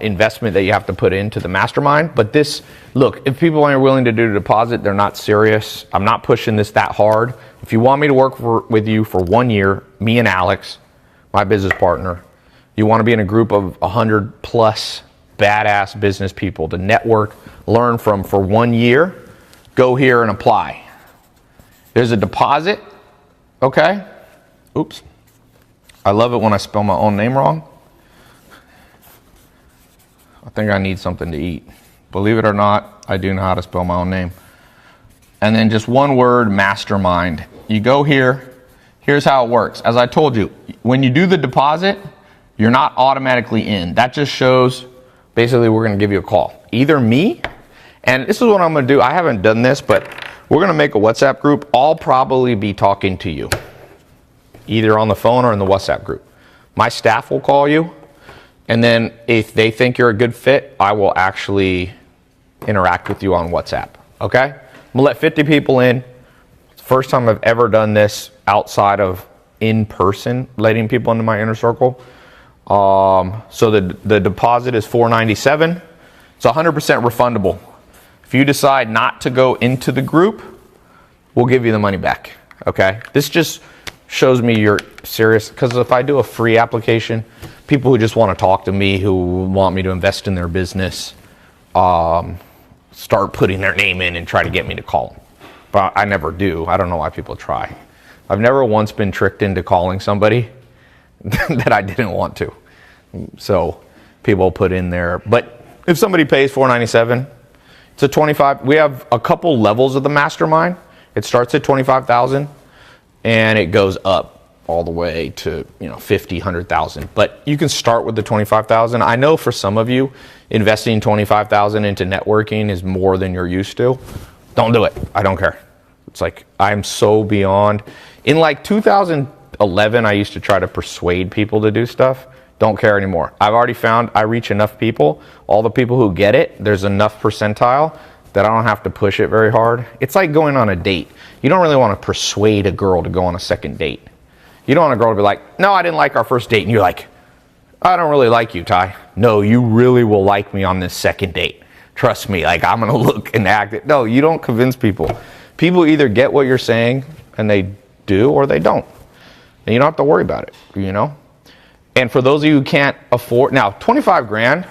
investment that you have to put into the mastermind, but this, look, if people aren't willing to do a deposit, they're not serious. I'm not pushing this that hard. If you want me to work with you for 1 year, me and Alex, my business partner, you want to be in a group of 100 plus badass business people to network, learn from for 1 year, go here and apply. There's a deposit, okay? Oops. I love it when I spell my own name wrong. I think I need something to eat. Believe it or not, I do know how to spell my own name. And then just one word, mastermind. You go here. Here's how it works. As I told you, when you do the deposit, you're not automatically in. That just shows, basically, we're going to give you a call. Either me, and this is what I'm going to do. I haven't done this, but we're going to make a WhatsApp group. I'll probably be talking to you, either on the phone or in the WhatsApp group. My staff will call you. And then if they think you're a good fit, I will actually interact with you on WhatsApp, okay? I'm gonna let 50 people in. It's the first time I've ever done this outside of in person, letting people into my inner circle. So the deposit is $497. It's 100% refundable. If you decide not to go into the group, we'll give you the money back, okay? This just shows me you're serious, because if I do a free application, people who just want to talk to me, who want me to invest in their business, start putting their name in and try to get me to call them. But I never do. I don't know why people try. I've never once been tricked into calling somebody that I didn't want to. So people put in there. But if somebody pays $497, it's a 25. We have a couple levels of the mastermind. It starts at 25,000 and it goes up all the way to 50, 100,000. But you can start with the 25,000. I know for some of you, investing 25,000 into networking is more than you're used to. Don't do it. I don't care. It's like I'm so beyond. In like 2011, I used to try to persuade people to do stuff. Don't care anymore. I've already found I reach enough people. All the people who get it, there's enough percentile that I don't have to push it very hard. It's like going on a date. You don't really want to persuade a girl to go on a second date. You don't want a girl to be like, no, I didn't like our first date. And you're like, I don't really like you, Ty. No, you really will like me on this second date. Trust me, like I'm going to look and act. No, you don't convince people. People either get what you're saying and they do, or they don't. And you don't have to worry about it, And for those of you who can't afford, now 25 grand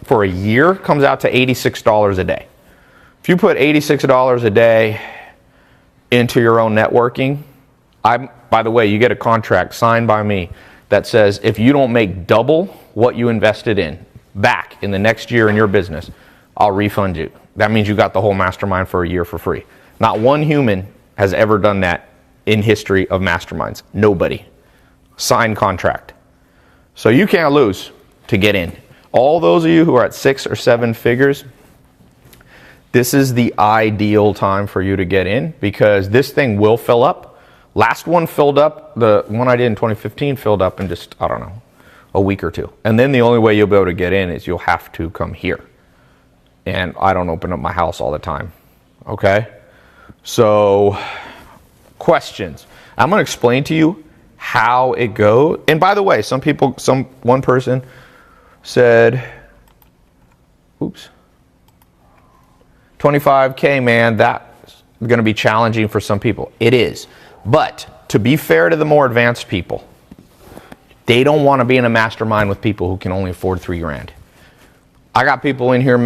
for a year comes out to $86 a day. If you put $86 a day into your own networking, by the way, you get a contract signed by me that says if you don't make double what you invested in back in the next year in your business, I'll refund you. That means you got the whole mastermind for a year for free. Not one human has ever done that in history of masterminds. Nobody. Signed contract. So you can't lose to get in. All those of you who are at 6 or 7 figures, this is the ideal time for you to get in, because this thing will fill up. Last one filled up, the one I did in 2015 filled up in just, I don't know, a week or two. And then the only way you'll be able to get in is you'll have to come here. And I don't open up my house all the time. Okay? So, questions. I'm going to explain to you how it goes. And by the way, one person said, oops, 25K, man, that's going to be challenging for some people. It is. But to be fair to the more advanced people, they don't want to be in a mastermind with people who can only afford $3,000. I got people in here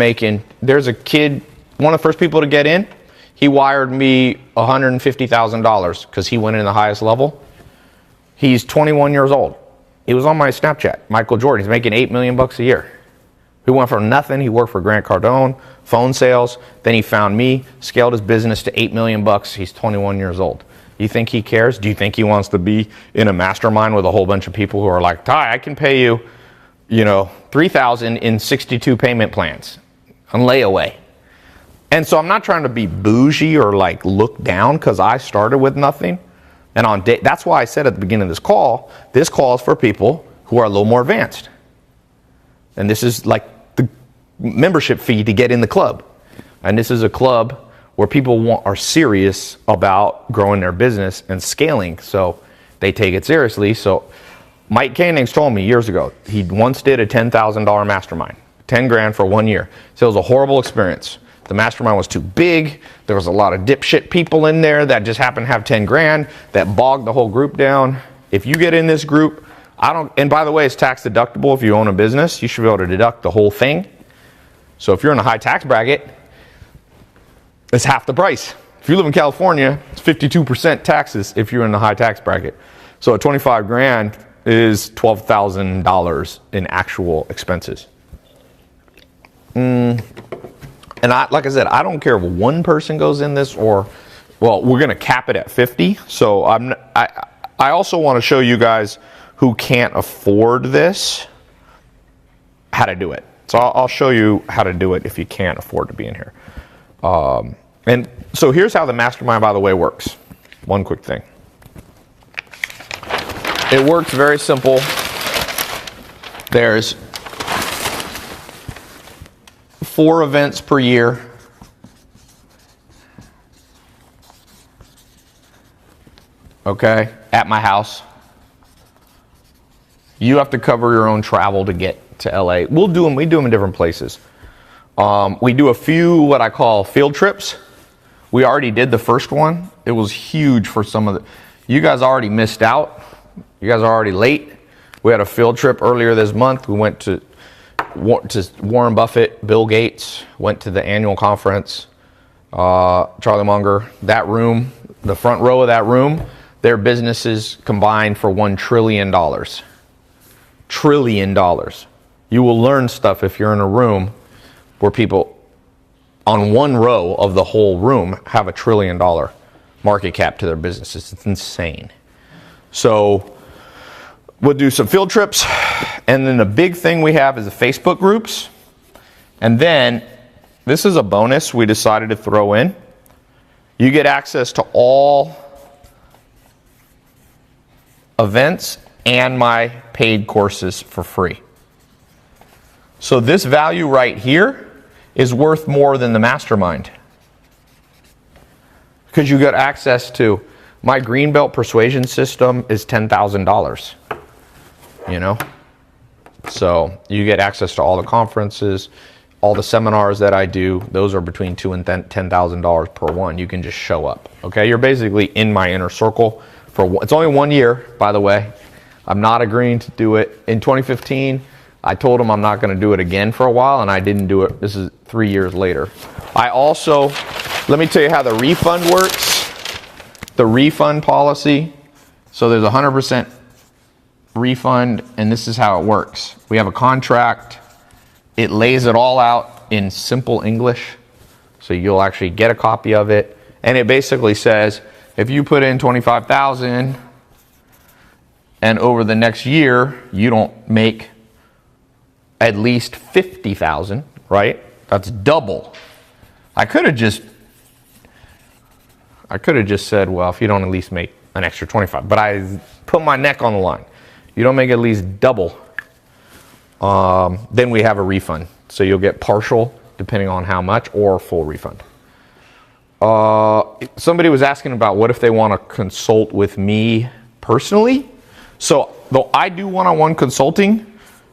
there's a kid, one of the first people to get in, he wired me $150,000 because he went in the highest level. He's 21 years old. He was on my Snapchat, Michael Jordan. He's making $8 million a year. He went from nothing. He worked for Grant Cardone, phone sales. Then he found me, scaled his business to $8 million. He's 21 years old. You think he cares? Do you think he wants to be in a mastermind with a whole bunch of people who are like, Ty, I can pay you, $3,000 in 62 payment plans on layaway? And so I'm not trying to be bougie or like look down because I started with nothing. And that's why I said at the beginning of this call is for people who are a little more advanced. And this is like the membership fee to get in the club. And this is a club where people are serious about growing their business and scaling. So they take it seriously. So Mike Koenig's told me years ago, he once did a $10,000 mastermind, 10 grand for 1 year. So it was a horrible experience. The mastermind was too big. There was a lot of dipshit people in there that just happened to have 10 grand that bogged the whole group down. If you get in this group, and by the way, it's tax deductible. If you own a business, you should be able to deduct the whole thing. So if you're in a high tax bracket, it's half the price. If you live in California, it's 52% taxes if you're in the high tax bracket. So at 25 grand is $12,000 in actual expenses. And like I said, I don't care if one person goes in this we're going to cap it at 50. So I also want to show you guys who can't afford this how to do it. So I'll show you how to do it if you can't afford to be in here. And so here's how the mastermind, by the way, works. One quick thing. It works very simple. There's 4 events per year. Okay, at my house. You have to cover your own travel to get to LA. We do them in different places. We do a few what I call field trips. We already did the first one. It was huge for some of the, you guys already missed out. You guys are already late. We had a field trip earlier this month. We went to Warren Buffett, Bill Gates, went to the annual conference, Charlie Munger. That room, the front row of that room, their businesses combined for $1 trillion. $1 trillion. You will learn stuff if you're in a room where people on one row of the whole room have $1 trillion market cap to their businesses. It's insane. So we'll do some field trips. And then the big thing we have is the Facebook groups. And then this is a bonus we decided to throw in. You get access to all events and my paid courses for free. So this value right here is worth more than the mastermind. Because you get access to my Greenbelt persuasion system is $10,000. You know? So you get access to all the conferences, all the seminars that I do. Those are between $2,000 and $10,000 per one. You can just show up. Okay, you're basically in my inner circle for it's only 1 year, by the way. I'm not agreeing to do it. In 2015, I told him I'm not going to do it again for a while, and I didn't do it. This is 3 years later. I also, let me tell you how the refund works. The refund policy. So there's 100% refund, and this is how it works. We have a contract. It lays it all out in simple English, so you'll actually get a copy of it. And it basically says, if you put in $25,000 and over the next year you don't make at least $50,000, right? That's double. I could have just said, well, if you don't at least make an extra 25, but I put my neck on the line. You don't make at least double, then we have a refund. So you'll get partial, depending on how much, or full refund. Somebody was asking about what if they want to consult with me personally. So though I do one-on-one consulting,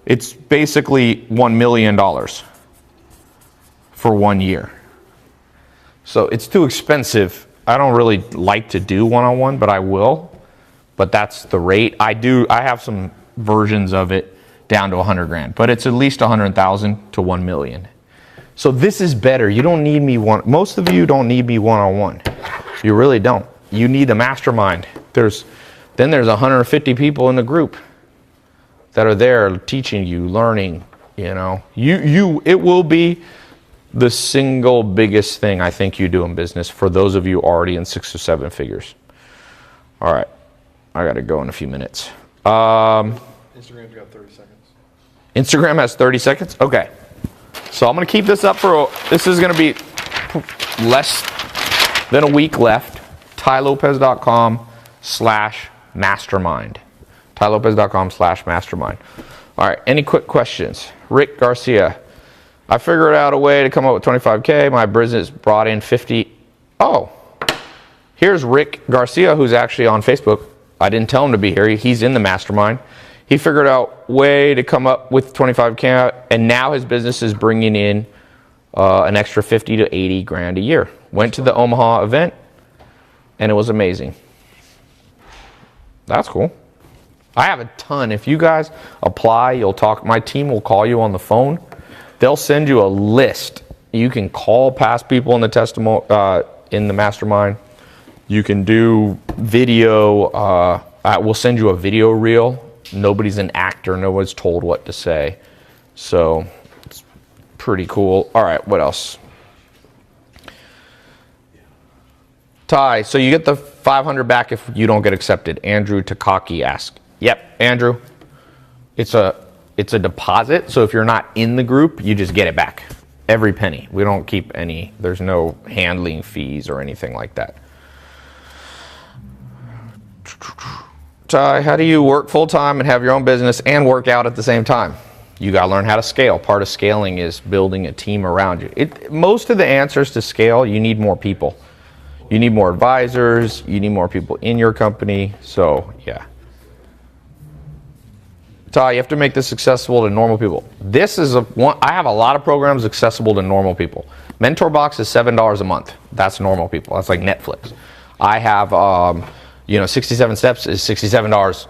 it's basically $1 million for 1 year. So it's too expensive. I don't really like to do one-on-one, but I will. But that's the rate. I have some versions of it down to 100 grand, but it's at least 100,000 to 1 million. So this is better. You don't need me most of you don't need me one-on-one. You really don't. You need a mastermind. There's 150 people in the group that are there teaching you, learning, you know. It will be the single biggest thing I think you do in business for those of you already in 6 or 7 figures. All right. I got to go in a few minutes. Instagram's got 30 seconds. Instagram has 30 seconds? Okay. So I'm going to keep this up this is going to be less than a week left. TAILOPEZ.com/mastermind. TAILOPEZ.com/mastermind. All right, any quick questions? Rick Garcia. I figured out a way to come up with 25K. My business brought in 50. Oh, here's Rick Garcia, who's actually on Facebook. I didn't tell him to be here. He's in the mastermind. He figured out a way to come up with 25K, and now his business is bringing in an extra 50 to 80 grand a year. Went to the Omaha event, and it was amazing. That's cool. I have a ton. If you guys apply, you'll talk. My team will call you on the phone. They'll send you a list. You can call past people in the testimony in the mastermind. You can do video. We'll send you a video reel. Nobody's an actor. No one's told what to say. So it's pretty cool. All right, what else? Ty, so you get the 500 back if you don't get accepted. Andrew Takaki asked. Yep, Andrew. It's a deposit, so if you're not in the group, you just get it back. Every penny. We don't keep any. There's no handling fees or anything like that. Ty, how do you work full-time and have your own business and work out at the same time? You got to learn how to scale. Part of scaling is building a team around you. Most of the answers to scale, you need more people. You need more advisors. You need more people in your company. So, yeah. Ty, you have to make this accessible to normal people. This is I have a lot of programs accessible to normal people. Mentor Box is $7 a month. That's normal people. That's like Netflix. I have, 67 Steps is $67.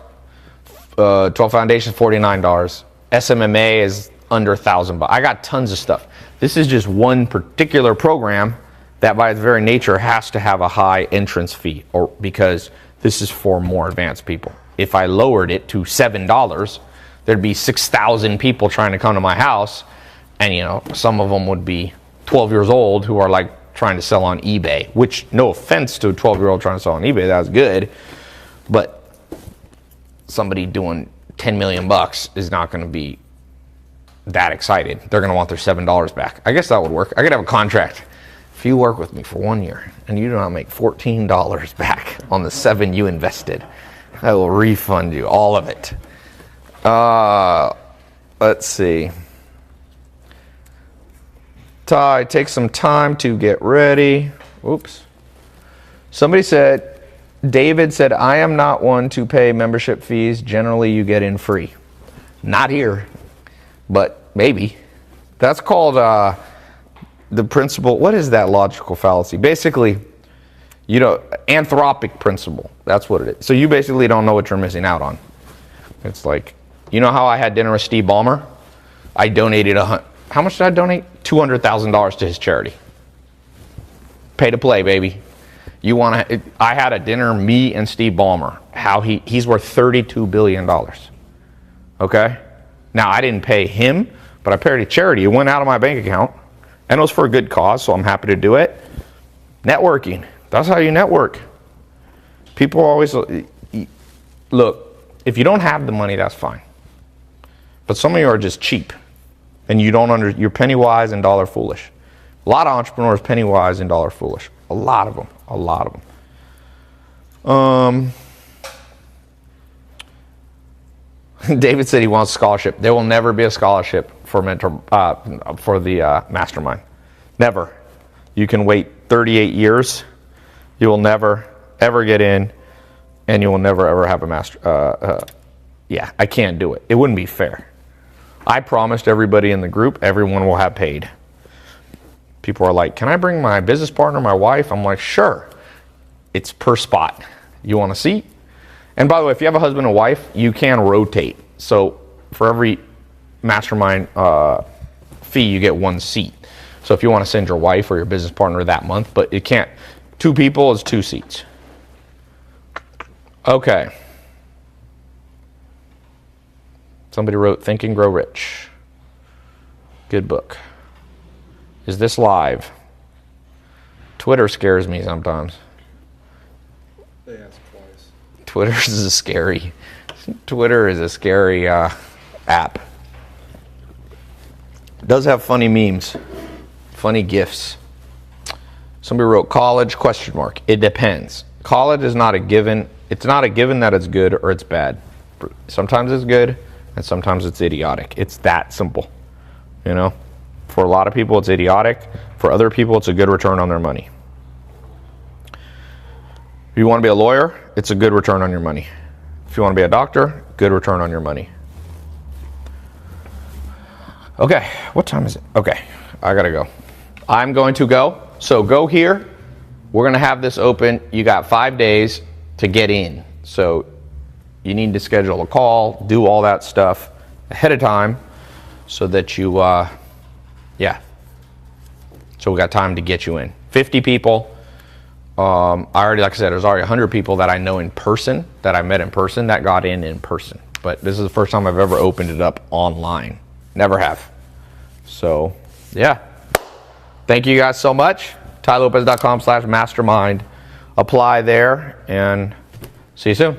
12 Foundations, $49. SMMA is under $1,000. I got tons of stuff. This is just one particular program that by its very nature has to have a high entrance fee, or because this is for more advanced people. If I lowered it to $7, there'd be 6,000 people trying to come to my house, and some of them would be 12 years old who are like trying to sell on eBay, which, no offense to a 12-year-old trying to sell on eBay, that's good, but somebody doing 10 million bucks is not going to be that excited. They're going to want their $7 back. I guess that would work. I could have a contract. If you work with me for 1 year and you do not make $14 back on the $7 you invested, I will refund you all of it. Let's see. Ty, take some time to get ready. Oops. David said, I am not one to pay membership fees. Generally, you get in free. Not here, but maybe. That's called the principle. What is that logical fallacy? Basically, anthropic principle. That's what it is. So you basically don't know what you're missing out on. It's like, how I had dinner with Steve Ballmer? I donated how much did I donate? $200,000 to his charity. Pay to play, baby. I had a dinner, me and Steve Ballmer. He's worth $32 billion. Okay? Now, I didn't pay him, but I paid a charity. It went out of my bank account, and it was for a good cause, so I'm happy to do it. Networking. That's how you network. People always, look, if you don't have the money, that's fine. But some of you are just cheap, and you're penny wise and dollar foolish. A lot of entrepreneurs penny wise and dollar foolish. A lot of them. David said he wants a scholarship. There will never be a scholarship for the mastermind. Never. You can wait 38 years. You will never ever get in, and you will never ever have a master. I can't do it. It wouldn't be fair. I promised everybody in the group, everyone will have paid. People are like, can I bring my business partner, my wife? I'm like, sure. It's per spot. You want a seat? And by the way, if you have a husband and wife, you can rotate. So for every mastermind fee, you get one seat. So if you want to send your wife or your business partner that month, but it can't. 2 people is 2 seats. Okay. Somebody wrote Think and Grow Rich. Good book. Is this live? Twitter scares me sometimes. They asked twice. Twitter is a scary app. It does have funny memes, funny GIFs. Somebody wrote college, question mark. It depends. College is not a given. It's not a given that it's good or it's bad. Sometimes it's good and sometimes it's idiotic. It's that simple. You know, for a lot of people it's idiotic. For other people it's a good return on their money. If you want to be a lawyer, it's a good return on your money. If you want to be a doctor, good return on your money. Okay, what time is it? Okay, I gotta go. I'm going to go. So go here. We're going to have this open. You got 5 days to get in. So you need to schedule a call, do all that stuff ahead of time so that you, yeah. So we got time to get you in. 50 people. I already, like I said, there's already 100 people that I know in person, that I met in person, that got in person. But this is the first time I've ever opened it up online. Never have. So, yeah. Thank you guys so much. TAILOPEZ.com/mastermind. Apply there and see you soon.